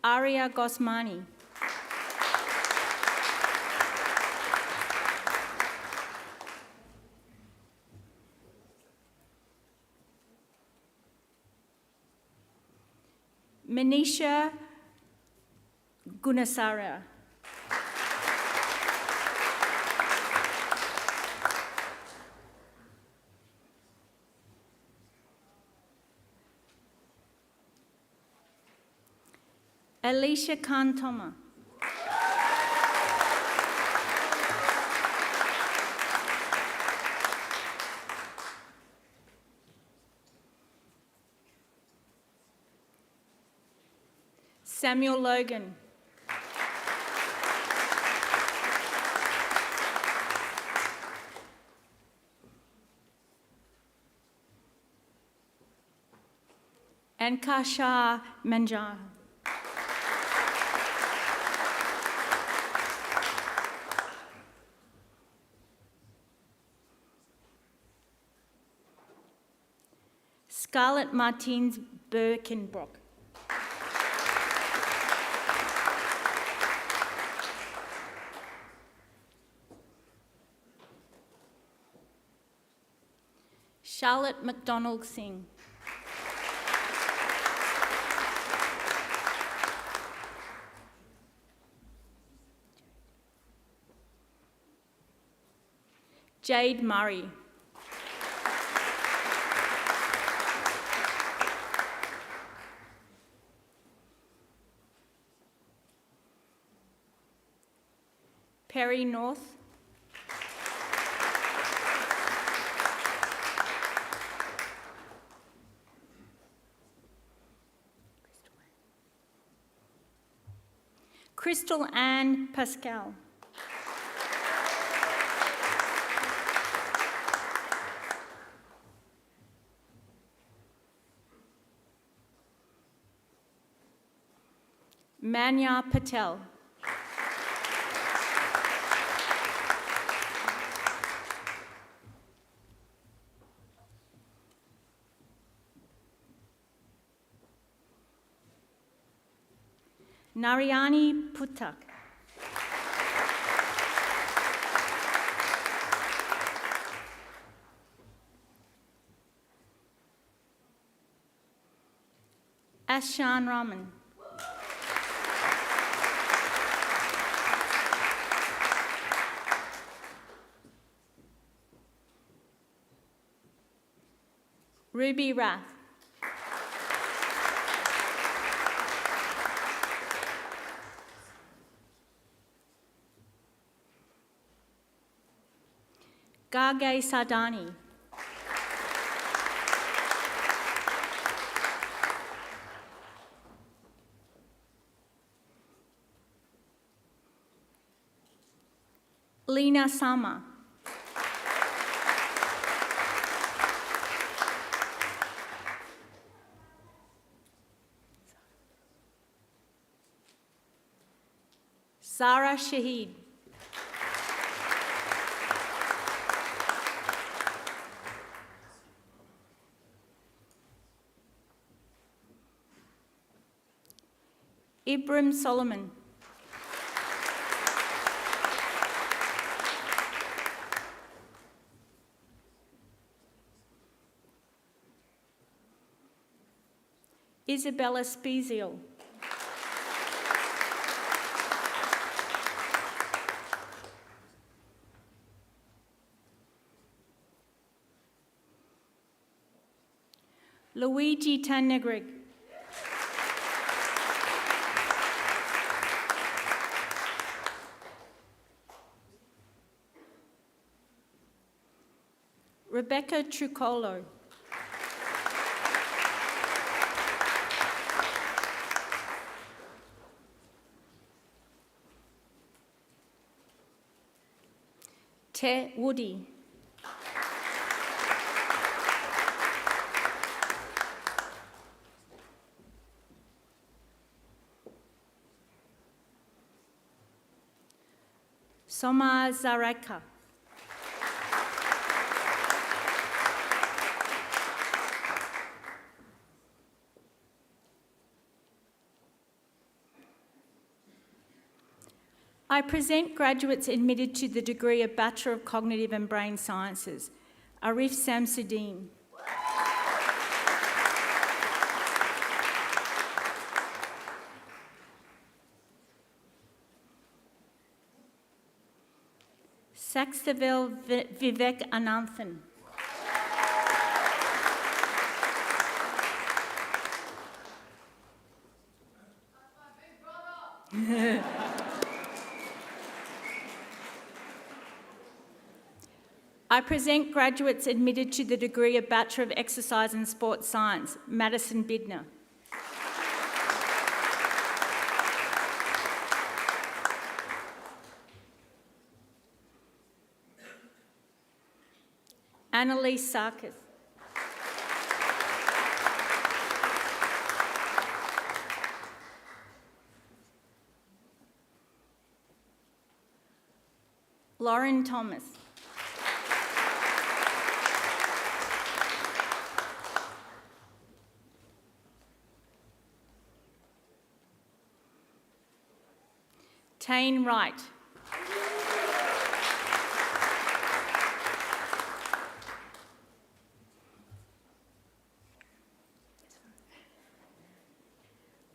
Arya Gosmani. Manisha Gunasara. Alicia Khan-Toma. Samuel Logan. And Kasha Manjar. Scarlett Martins Birkenbrock. Charlotte McDonald Singh. Jade Murray. Perry North. Crystal Ann Pascal. Manya Patel. Narayani Putak. Ashan Raman. Ruby Rath. Gage Sadani. Lena Sama. Zara Shahid. Ibrahim Solomon. Isabella Spezial. Luigi Tanegrig. Rebecca Trucolo. Te Woody. Soma Zareka. I present graduates admitted to the degree of Bachelor of Cognitive and Brain Sciences, Arif Samsudeen. Saxavel Vivek Ananthan. I present graduates admitted to the degree of Bachelor of Exercise and Sports Science, Madison Bidner. Annalise Sarkis. Lauren Thomas. Tane Wright.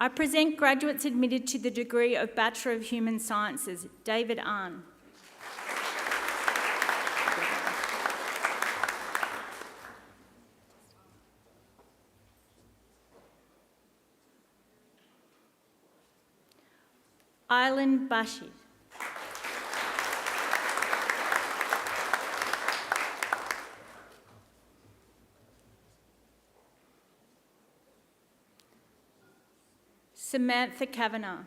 I present graduates admitted to the degree of Bachelor of Human Sciences, David Ahn. Aileen Bashir. Samantha Kavanagh.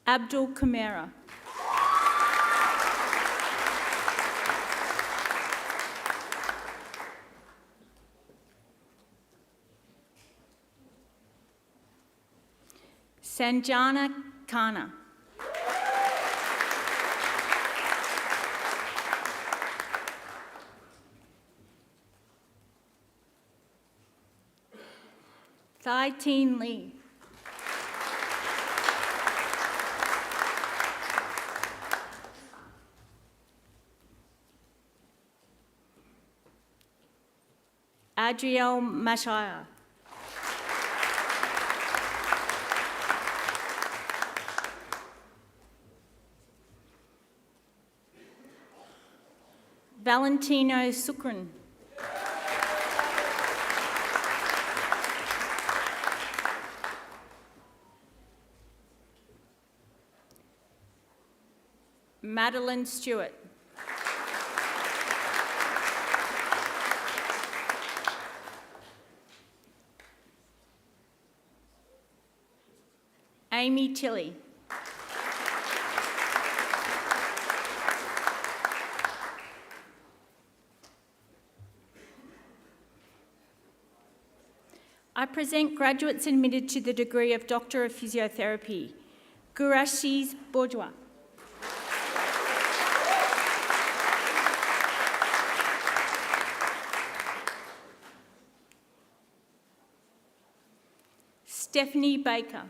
Abdul Kumera. Sanjana Khanna. Thai Teen Lee. Adriel Mashaya. Valentino Sukran. Madeline Stewart. Amy Tilley. I present graduates admitted to the degree of Doctor of Physiotherapy, Gurashis Bourgeois. Stephanie Baker.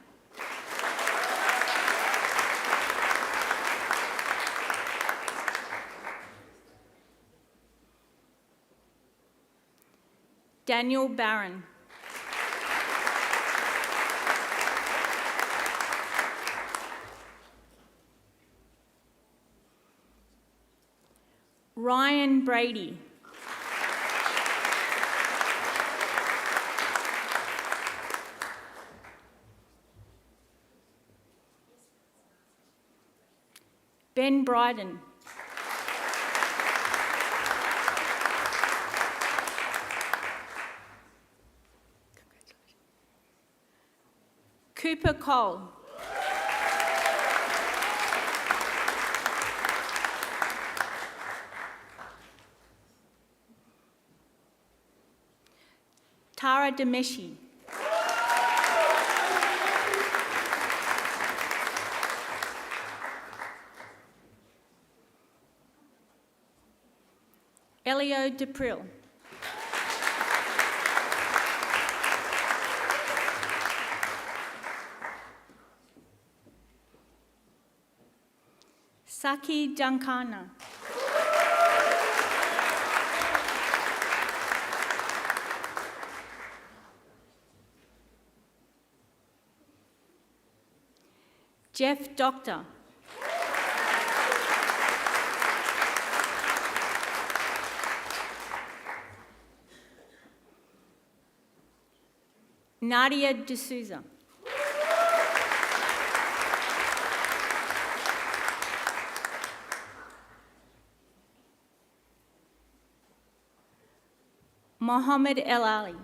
Daniel Barron. Ryan Brady. Ben Bryden. Cooper Cole. Tara Demeshi. Elio Depril. Saki Dankana. Jeff Doctor. Nadia D'Souza. Mohammed El Ali.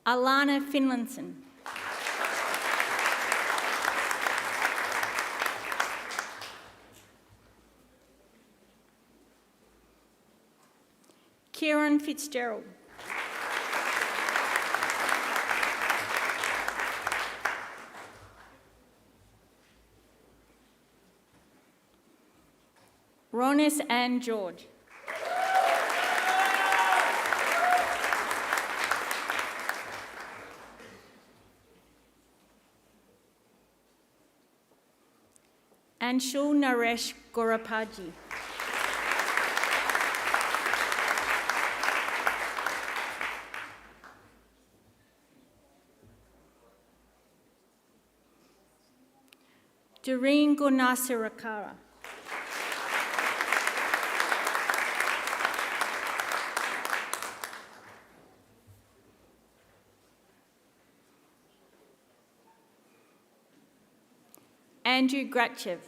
Alana Finlinson. Kieran Fitzgerald. Ronis Ann George. Anshul Naresh Gorapaji. Doreen Gunasirakara. Andrew Gratchev.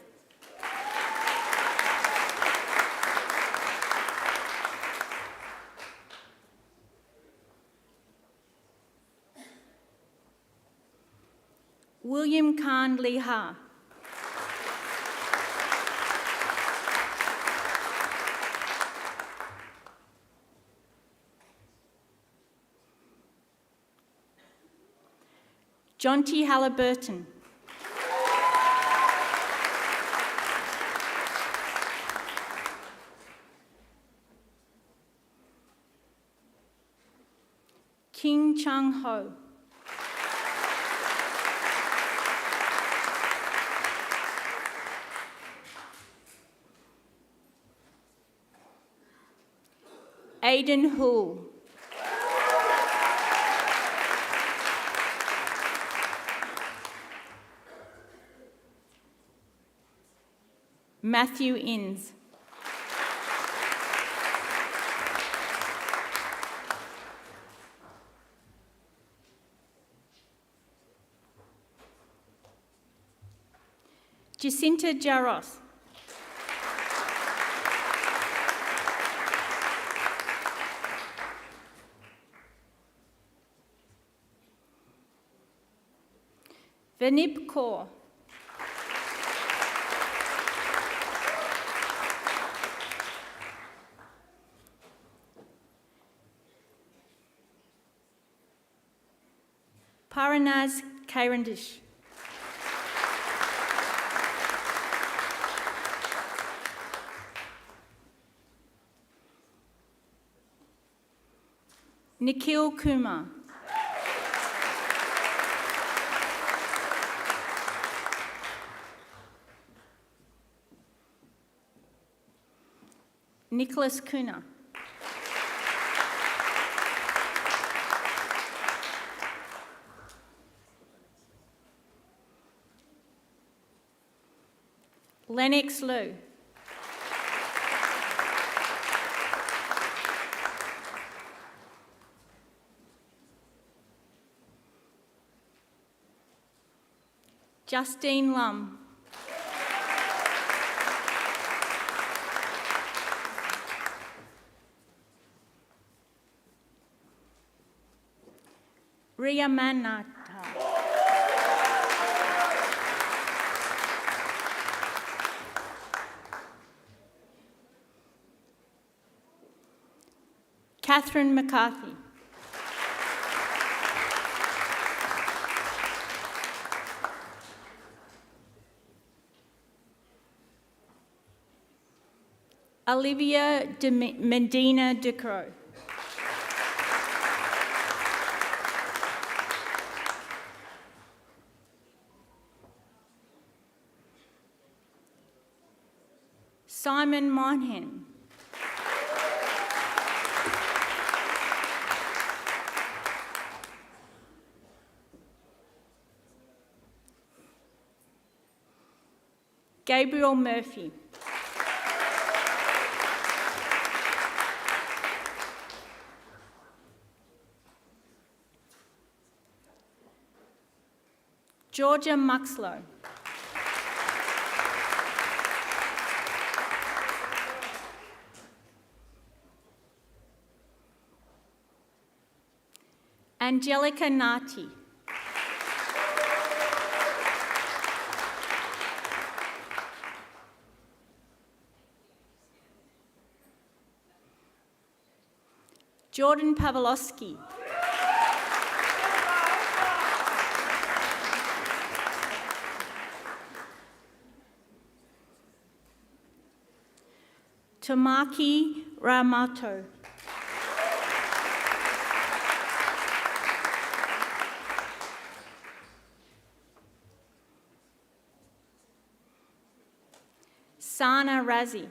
William Khan Liha. Jonty Halliburton. King Chung Ho. Aidan Houle. Matthew Innes. Jacinta Jaros. Vanip Kaur. Paranaz Kairandish. Nikhil Kumar. Nicholas Kuna. Lennox Liu. Justine Lum. Ria Manata. Catherine McCarthy. Olivia Medina de Croo. Simon Monhen. Gabriel Murphy. Georgia Muxlow. Angelica Nati. Jordan Pavlovsky. Tamaki Ramato. Sana Razi.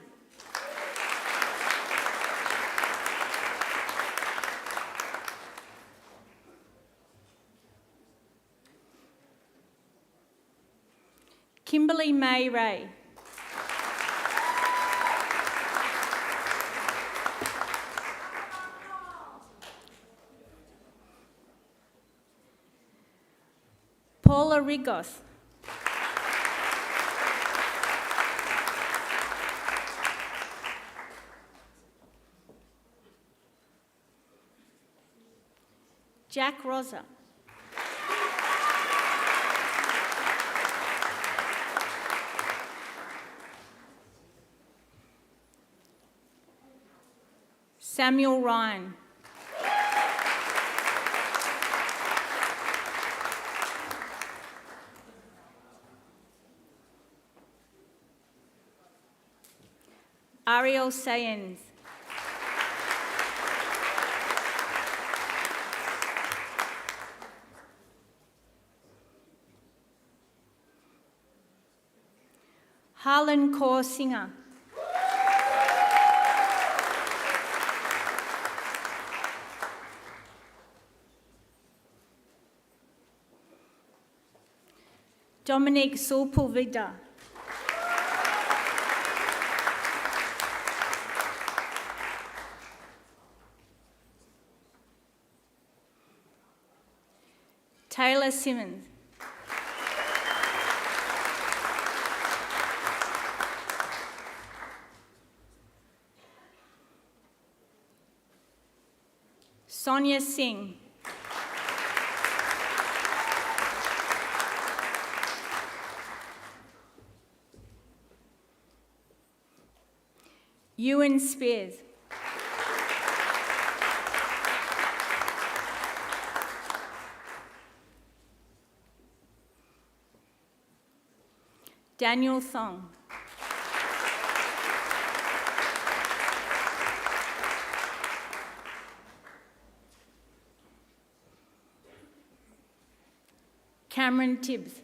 Kimberly May Ray. Paula Rigos. Jack Rosa. Samuel Ryan. Ariel Sayens. Harlan Kaur Singer. Dominique Sulpulvida. Taylor Simmons. Sonia Singh. Ewan Spears. Daniel Thong. Cameron Tibbs.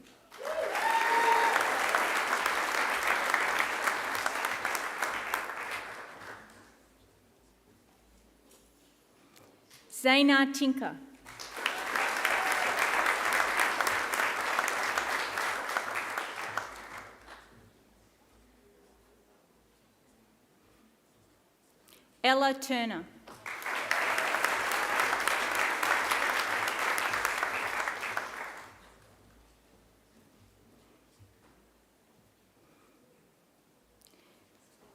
Zaina Tinker. Ella Turner.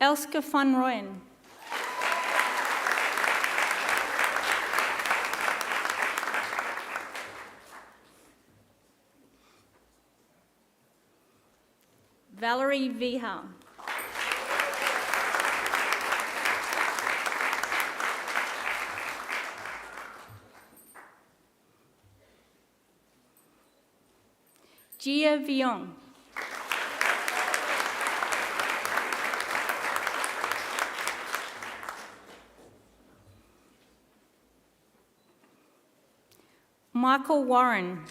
Elske van Rooyen. Valerie Vihal. Gia Viong. Michael Warren,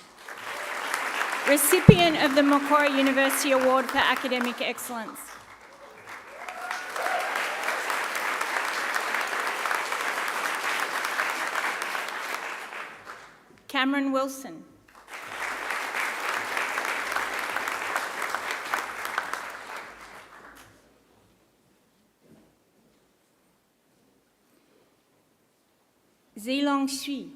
recipient of the Macquarie University Award for Academic Excellence. Cameron Wilson. Zilong Sui.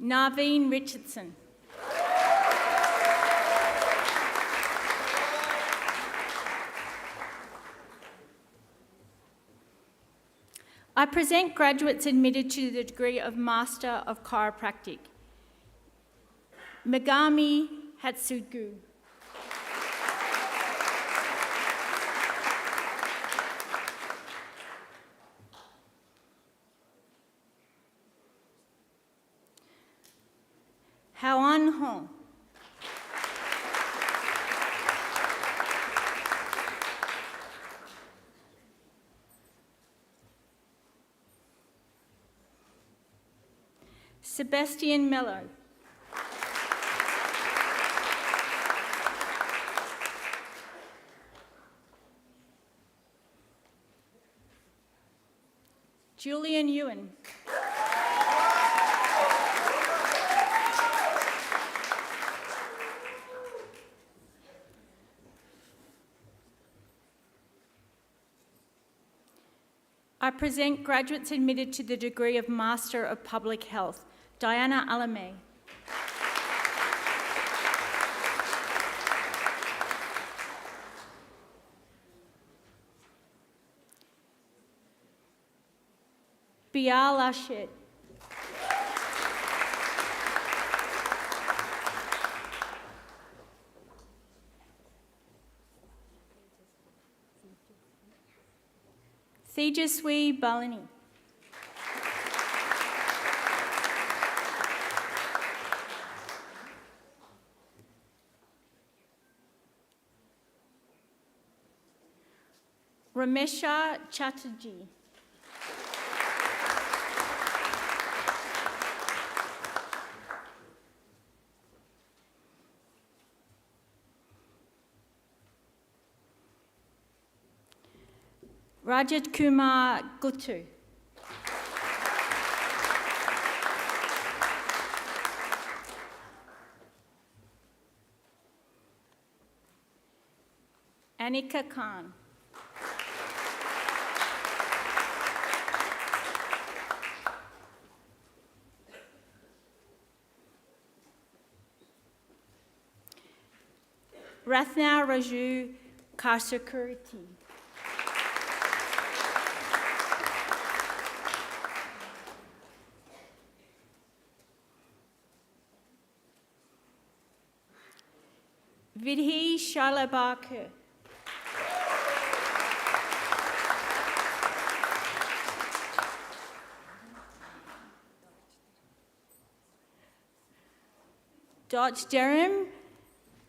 Naveen Richardson. I present graduates admitted to the degree of Master of Chiropractic. Megami Hatsugu. Haoan Hong. Sebastian Mello. Julian Ewan. I present graduates admitted to the degree of Master of Public Health. Diana Alame. Bial Ashid. Thejaswi Balini. Ramesha Chatterjee. Rajat Kumar Guttu. Anika Khan. Rathna Raju Karsakurti. Vidhi Shalabakar. Dodge Derham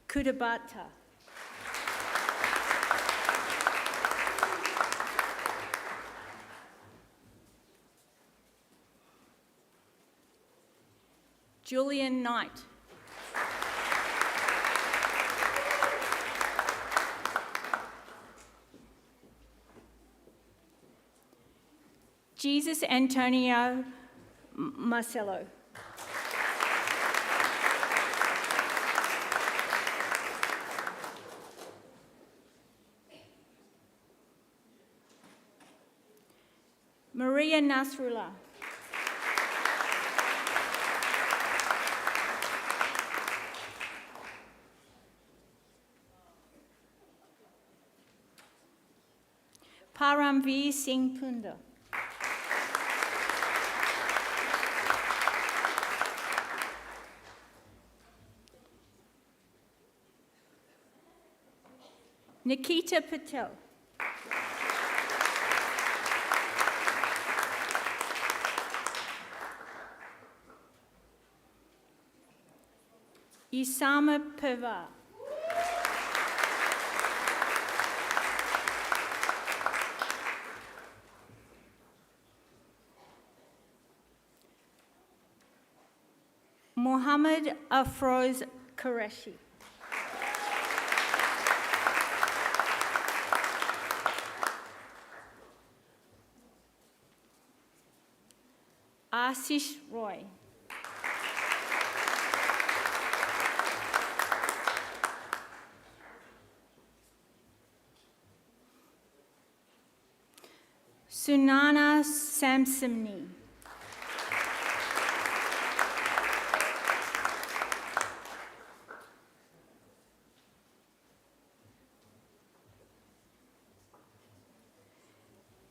Kudabata. Julian Knight. Jesus Antonio Marcelo. Maria Nasrullah. Paramveer Singh Punda. Nikita Patel. Usama Pervar. Mohammed Afroz Qureshi. Ashish Roy. Sunana Samsoni.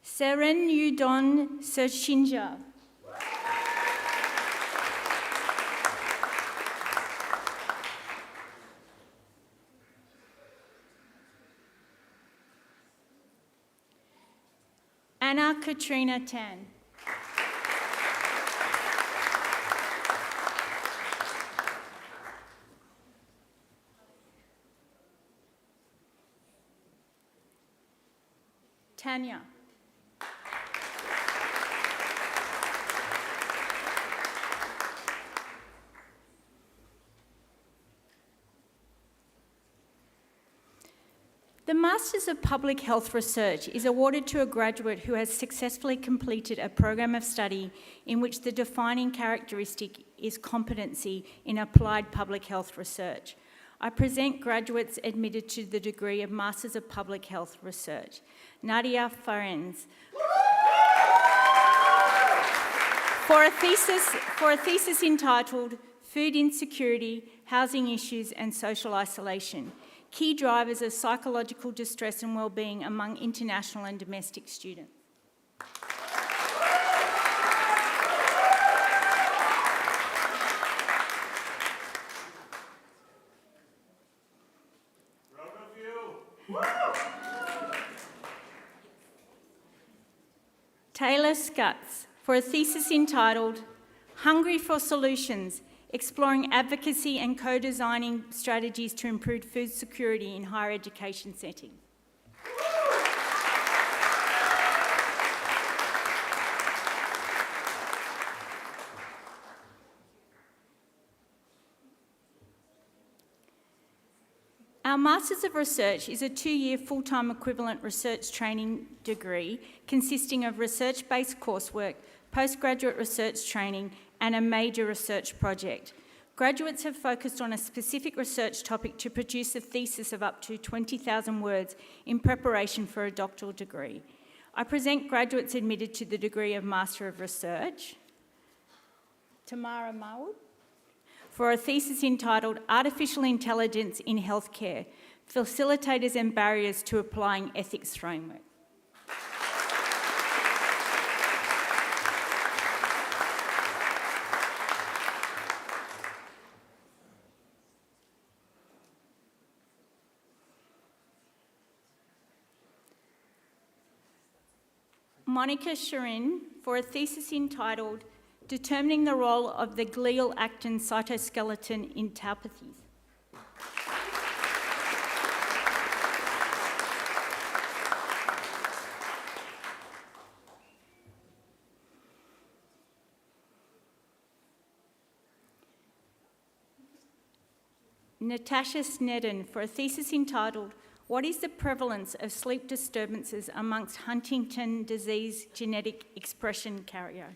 Seren Yudon Sershinja. Anna Katrina Tan. Tanya. The Masters of Public Health Research is awarded to a graduate who has successfully completed a program of study in which the defining characteristic is competency in applied public health research. I present graduates admitted to the degree of Masters of Public Health Research. Nadia Farenz. For a thesis entitled Food Insecurity, Housing Issues and Social Isolation, Key Drivers of Psychological Distress and Wellbeing among International and Domestic Students. Taylor Scutts, for a thesis entitled Hungry for Solutions, Exploring Advocacy and Co-Designing Strategies to Improve Food Security in Higher Education Setting. Our Masters of Research is a 2-year full-time equivalent research training degree consisting of research-based coursework, postgraduate research training, and a major research project. Graduates have focused on a specific research topic to produce a thesis of up to 20,000 words in preparation for a doctoral degree. I present graduates admitted to the degree of Master of Research. Tamara Marwood, for a thesis entitled Artificial Intelligence in Healthcare, Facilitators and Barriers to Applying Ethics Framework. Monica Shirin, for a thesis entitled Determining the Role of the Glial Actin Cytoskeleton in Tauopathies. Natasha Snedden, for a thesis entitled What is the prevalence of sleep disturbances amongst Huntington disease genetic expression carriers?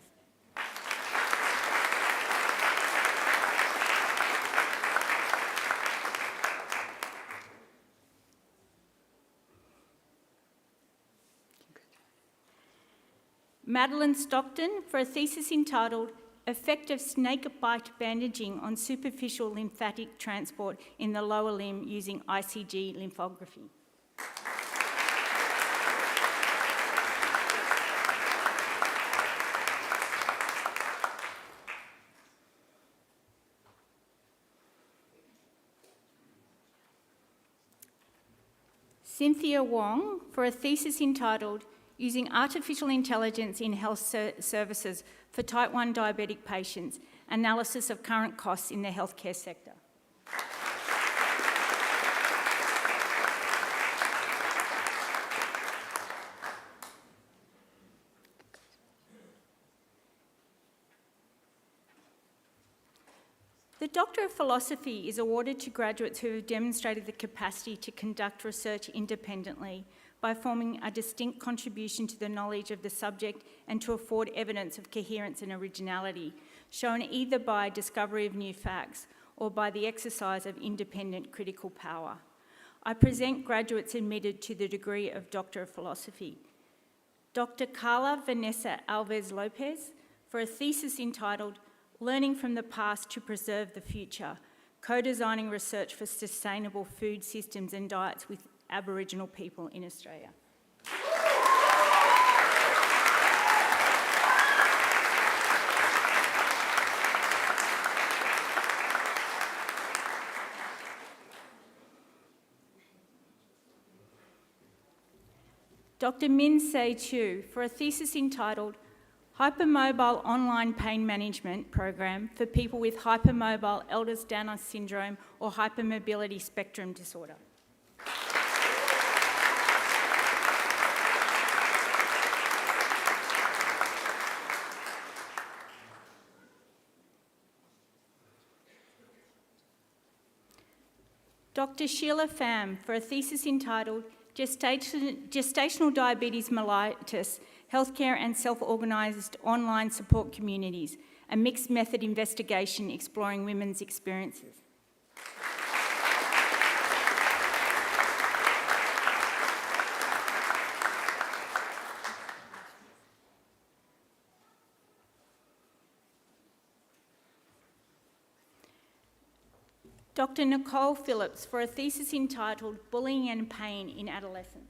Madeline Stockton for a thesis entitled Effect of Snake Bite Bandaging on Superficial Lymphatic Transport in the Lower Limb Using ICG Lymphography. Cynthia Wong for a thesis entitled Using Artificial Intelligence in Health Services for Type 1 Diabetic Patients, Analysis of Current Costs in the Healthcare Sector. The Doctor of Philosophy is awarded to graduates who have demonstrated the capacity to conduct research independently by forming a distinct contribution to the knowledge of the subject and to afford evidence of coherence and originality, shown either by discovery of new facts or by the exercise of independent critical power. I present graduates admitted to the degree of Doctor of Philosophy. Dr. Carla Vanessa Alves Lopez for a thesis entitled Learning from the Past to Preserve the Future, Co-Designing Research for Sustainable Food Systems and Diets with Aboriginal People in Australia. Dr. Min Se Chu for a thesis entitled Hypermobile Online Pain Management Program for People with Hypermobile Ehlers-Danlos Syndrome or Hypermobility Spectrum Disorder. Dr. Sheila Pham for a thesis entitled Gestational Diabetes Mellitus, Healthcare and Self-Organised Online Support Communities, a mixed method investigation exploring women's experiences. Dr. Nicole Phillips for a thesis entitled Bullying and Pain in Adolescence.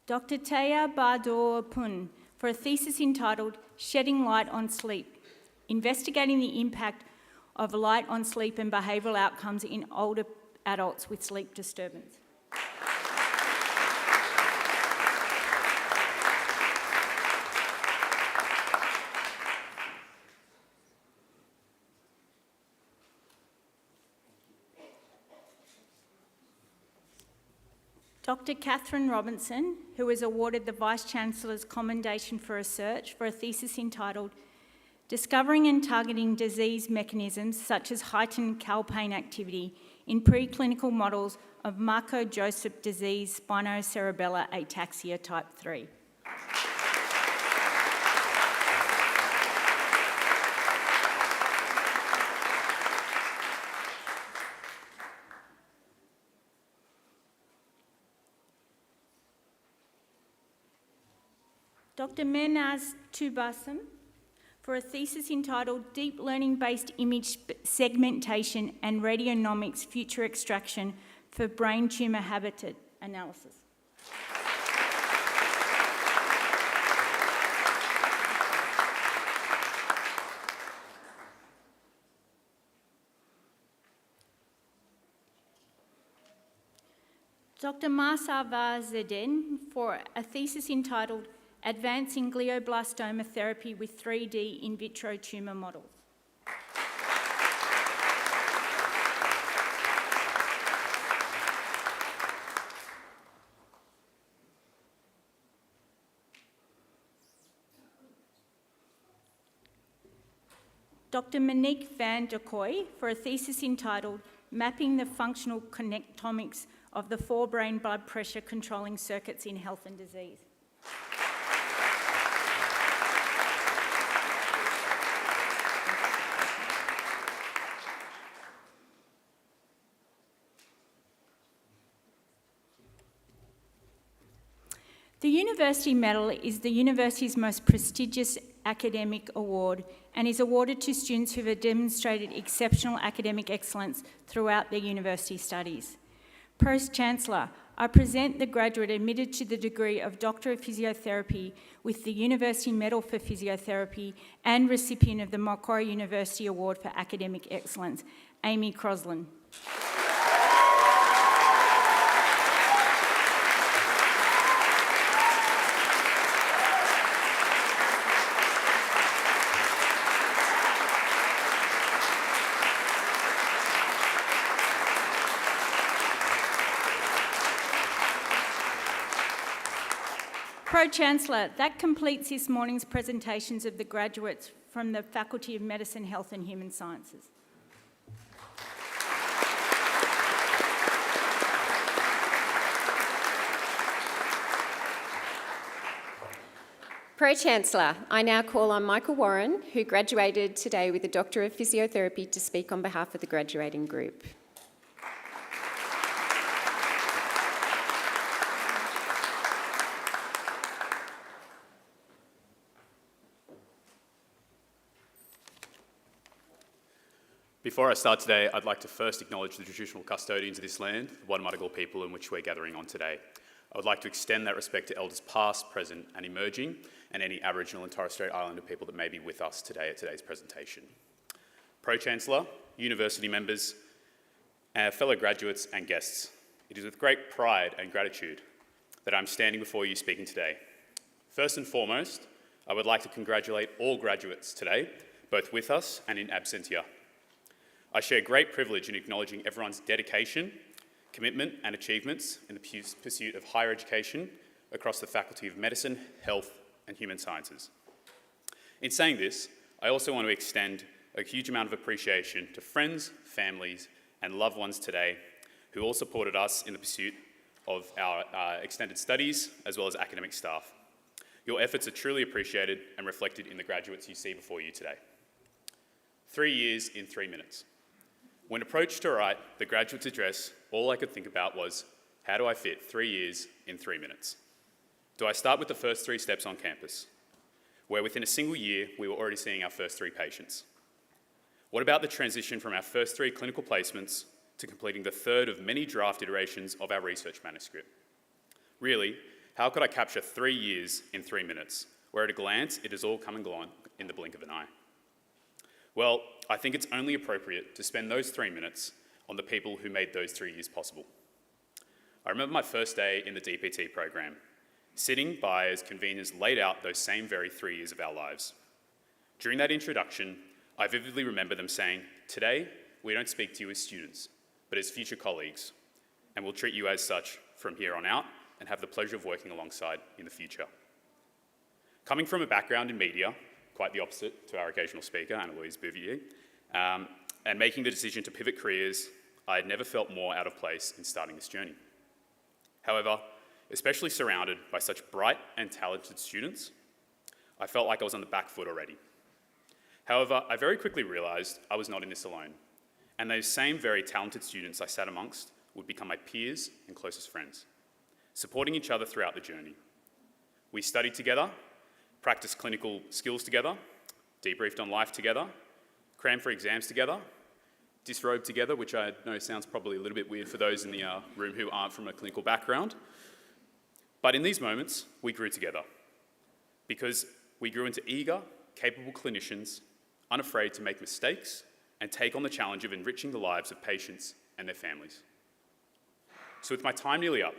Dr. Taya Bardor Pun for a thesis entitled Shedding Light on Sleep, investigating the impact of light on sleep and behavioural outcomes in older adults with sleep disturbance. Dr. Catherine Robinson, who was awarded the Vice-Chancellor's Commendation for Research for a thesis entitled Discovering and Targeting Disease Mechanisms such as Heightened calpain Activity in Preclinical Models of Marco-Joseph Disease Spinocerebellar Ataxia Type 3. Dr. Mehnaz Tubasum for a thesis entitled Deep Learning-Based Image Segmentation and Radionomics Future Extraction for Brain Tumour Habitat Analysis. Dr. Marsava Zeden for a thesis entitled Advancing Glioblastoma Therapy with 3D in Vitro Tumour Models. Dr. Monique van der Kooi for a thesis entitled Mapping the Functional Connectomics of the Forebrain Blood Pressure Controlling Circuits in Health and Disease. The University Medal is the university's most prestigious academic award and is awarded to students who have demonstrated exceptional academic excellence throughout their university studies. Pro-Chancellor, I present the graduate admitted to the degree of Doctor of Physiotherapy with the University Medal for Physiotherapy and recipient of the Macquarie University Award for Academic Excellence, Amy Crosland. Pro-Chancellor, that completes this morning's presentations of the graduates from the Faculty of Medicine, Health and Human Sciences. Pro-Chancellor, I now call on Michael Warren, who graduated today with a Doctor of Physiotherapy, to speak on behalf of the graduating group. Before I start today, I'd like to first acknowledge the traditional custodians of this land, the Wadawurrung people in which we're gathering on today. I would like to extend that respect to elders past, present and emerging, and any Aboriginal and Torres Strait Islander people that may be with us today at today's presentation. Pro-Chancellor, university members, our fellow graduates and guests, it is with great pride and gratitude that I'm standing before you speaking today. First and foremost, I would like to congratulate all graduates today, both with us and in absentia. I share great privilege in acknowledging everyone's dedication, commitment and achievements in the pursuit of higher education across the Faculty of Medicine, Health and Human Sciences. In saying this, I also want to extend a huge amount of appreciation to friends, families and loved ones today who all supported us in the pursuit of our extended studies as well as academic staff. Your efforts are truly appreciated and reflected in the graduates you see before you today. 3 years in 3 minutes. When approached to write the graduate's address, all I could think about was, how do I fit 3 years in 3 minutes? Do I start with the first 3 steps on campus, where within a single year, we were already seeing our first 3 patients? What about the transition from our first 3 clinical placements to completing the third of many draft iterations of our research manuscript? Really, how could I capture 3 years in 3 minutes, where at a glance, it has all come and gone in the blink of an eye? Well, I think it's only appropriate to spend those 3 minutes on the people who made those 3 years possible. I remember my first day in the DPT program, sitting by as conveners laid out those same very 3 years of our lives. During that introduction, I vividly remember them saying, "Today, we don't speak to you as students, but as future colleagues, and we'll treat you as such from here on out and have the pleasure of working alongside in the future." Coming from a background in media, quite the opposite to our occasional speaker, Anna-Louise Bouvier, and making the decision to pivot careers, I had never felt more out of place in starting this journey. However, especially surrounded by such bright and talented students, I felt like I was on the back foot already. However, I very quickly realised I was not in this alone, and those same very talented students I sat amongst would become my peers and closest friends, supporting each other throughout the journey. We studied together, practiced clinical skills together, debriefed on life together, crammed for exams together, disrobed together, which I know sounds probably a little bit weird for those in the room who aren't from a clinical background. But in these moments, we grew together because we grew into eager, capable clinicians, unafraid to make mistakes and take on the challenge of enriching the lives of patients and their families. So with my time nearly up,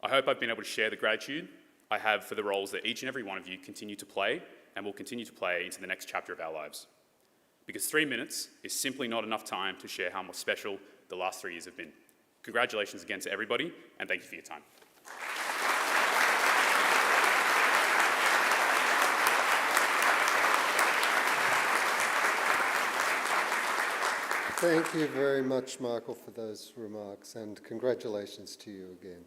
I hope I've been able to share the gratitude I have for the roles that each and every one of you continue to play and will continue to play into the next chapter of our lives. Because 3 minutes is simply not enough time to share how much special the last 3 years have been. Congratulations again to everybody, and thank you for your time. Thank you very much, Michael, for those remarks, and congratulations to you again.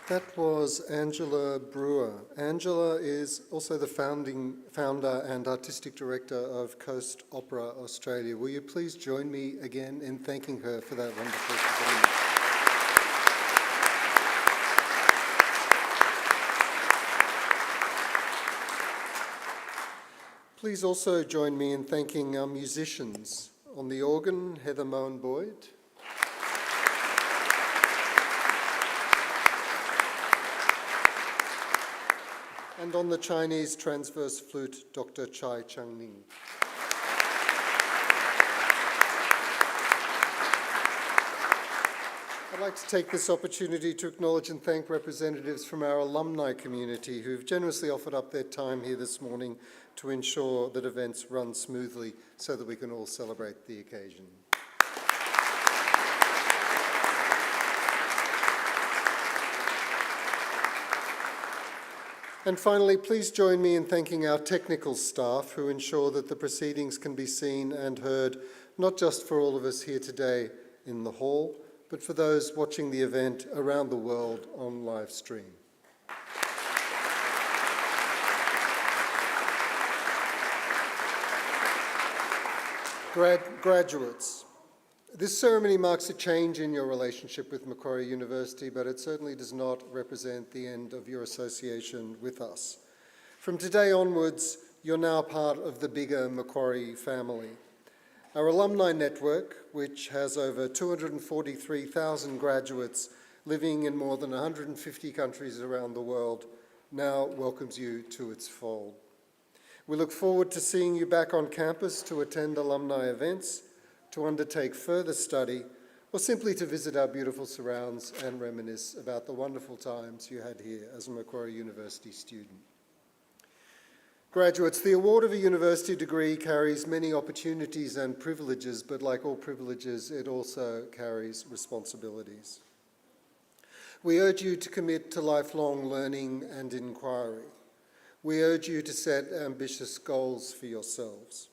That was Angela Brewer. Angela is also the founder and artistic director of Coast Opera Australia. Will you please join me again in thanking her for that wonderful performance? Please also join me in thanking our musicians. On the organ, Heather Moen-Boyd. And on the Chinese transverse flute, Dr. Chai Chang-ning. I'd like to take this opportunity to acknowledge and thank representatives from our alumni community who've generously offered up their time here this morning to ensure that events run smoothly so that we can all celebrate the occasion. And finally, please join me in thanking our technical staff who ensure that the proceedings can be seen and heard, not just for all of us here today in the hall, but for those watching the event around the world on live stream. Graduates, this ceremony marks a change in your relationship with Macquarie University, but it certainly does not represent the end of your association with us. From today onwards, you're now part of the bigger Macquarie family. Our alumni network, which has over 243,000 graduates living in more than 150 countries around the world, now welcomes you to its fold. We look forward to seeing you back on campus to attend alumni events, to undertake further study, or simply to visit our beautiful surrounds and reminisce about the wonderful times you had here as a Macquarie University student. Graduates, the award of a university degree carries many opportunities and privileges, but like all privileges, it also carries responsibilities. We urge you to commit to lifelong learning and inquiry. We urge you to set ambitious goals for yourselves.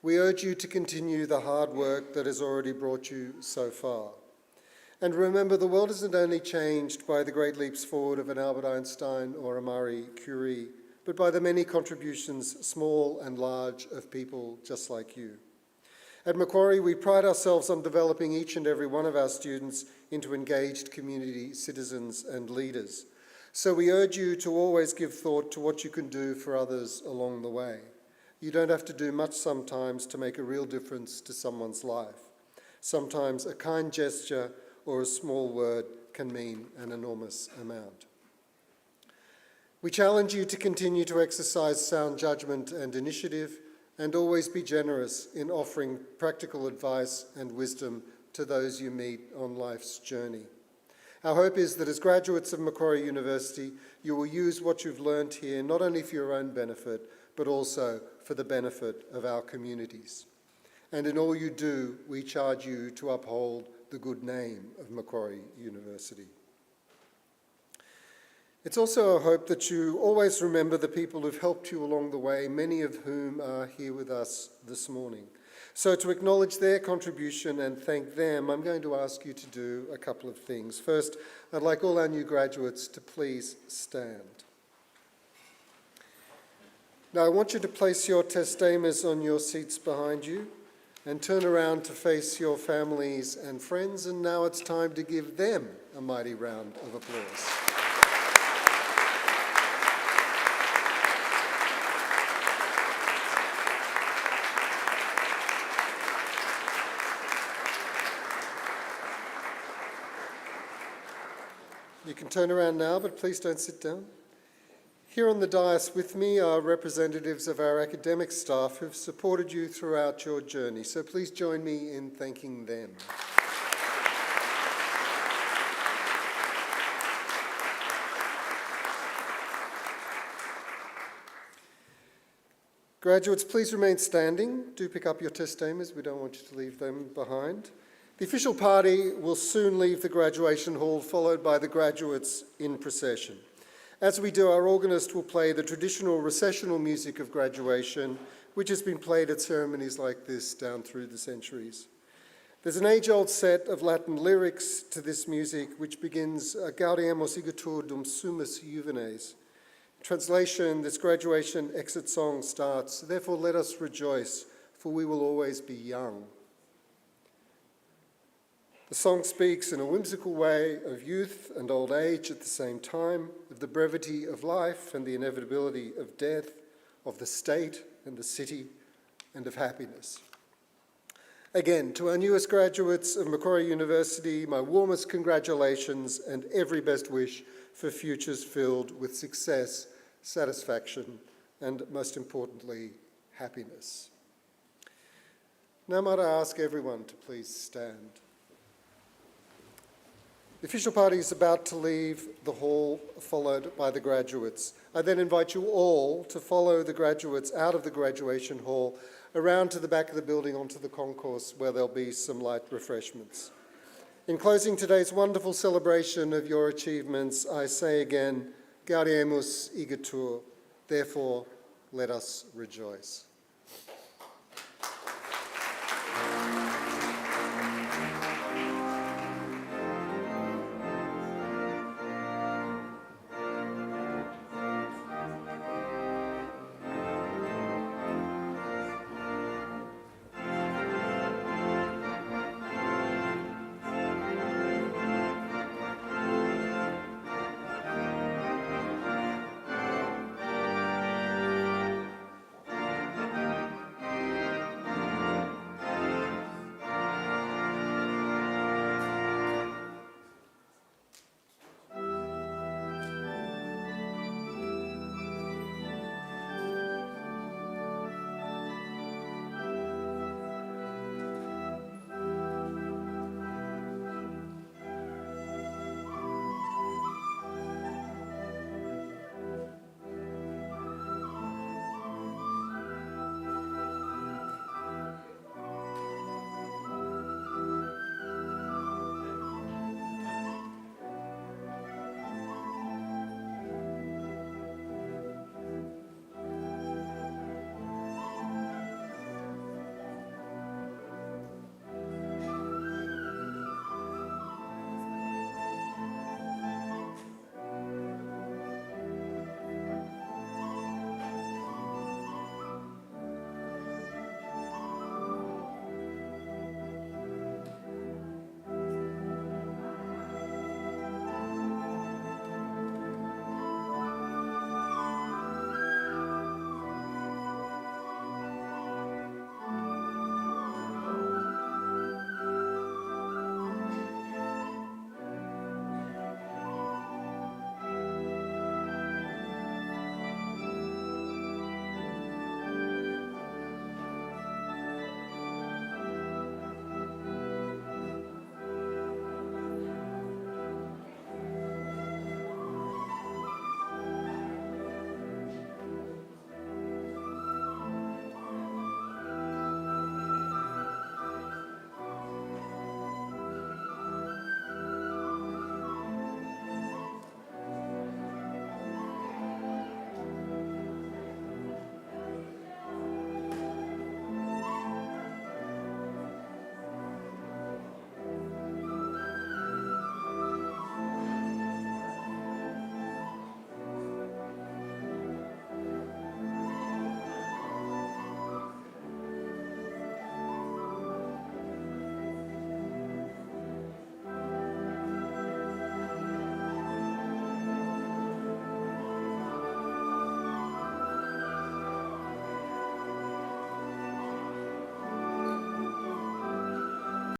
We urge you to continue the hard work that has already brought you so far. And remember, the world isn't only changed by the great leaps forward of an Albert Einstein or a Marie Curie, but by the many contributions, small and large, of people just like you. At Macquarie, we pride ourselves on developing each and every one of our students into engaged community citizens and leaders. So we urge you to always give thought to what you can do for others along the way. You don't have to do much sometimes to make a real difference to someone's life. Sometimes a kind gesture or a small word can mean an enormous amount. We challenge you to continue to exercise sound judgment and initiative, and always be generous in offering practical advice and wisdom to those you meet on life's journey. Our hope is that as graduates of Macquarie University, you will use what you've learned here not only for your own benefit, but also for the benefit of our communities. And in all you do, we charge you to uphold the good name of Macquarie University. It's also a hope that you always remember the people who've helped you along the way, many of whom are here with us this morning. So to acknowledge their contribution and thank them, I'm going to ask you to do a couple of things. First, I'd like all our new graduates to please stand. Now I want you to place your testames on your seats behind you and turn around to face your families and friends, and now it's time to give them a mighty round of applause. You can turn around now, but please don't sit down. Here on the dais with me are representatives of our academic staff who've supported you throughout your journey, so please join me in thanking them. Graduates, please remain standing. Do pick up your testames. We don't want you to leave them behind. The official party will soon leave the graduation hall, followed by the graduates in procession. As we do, our organist will play the traditional recessional music of graduation, which has been played at ceremonies like this down through the centuries. There's an age-old set of Latin lyrics to this music, which begins, Gaudeamus igitur dum sumus juvenes. Translation, this graduation exit song starts, therefore let us rejoice, for we will always be young. The song speaks in a whimsical way of youth and old age at the same time, of the brevity of life and the inevitability of death, of the state and the city, and of happiness. Again, to our newest graduates of Macquarie University, my warmest congratulations and every best wish for futures filled with success, satisfaction, and most importantly, happiness. Now might I ask everyone to please stand. The official party is about to leave the hall, followed by the graduates. I then invite you all to follow the graduates out of the graduation hall, around to the back of the building onto the concourse, where there'll be some light refreshments. In closing today's wonderful celebration of your achievements, I say again, Gaudeamus igitur, therefore let us rejoice.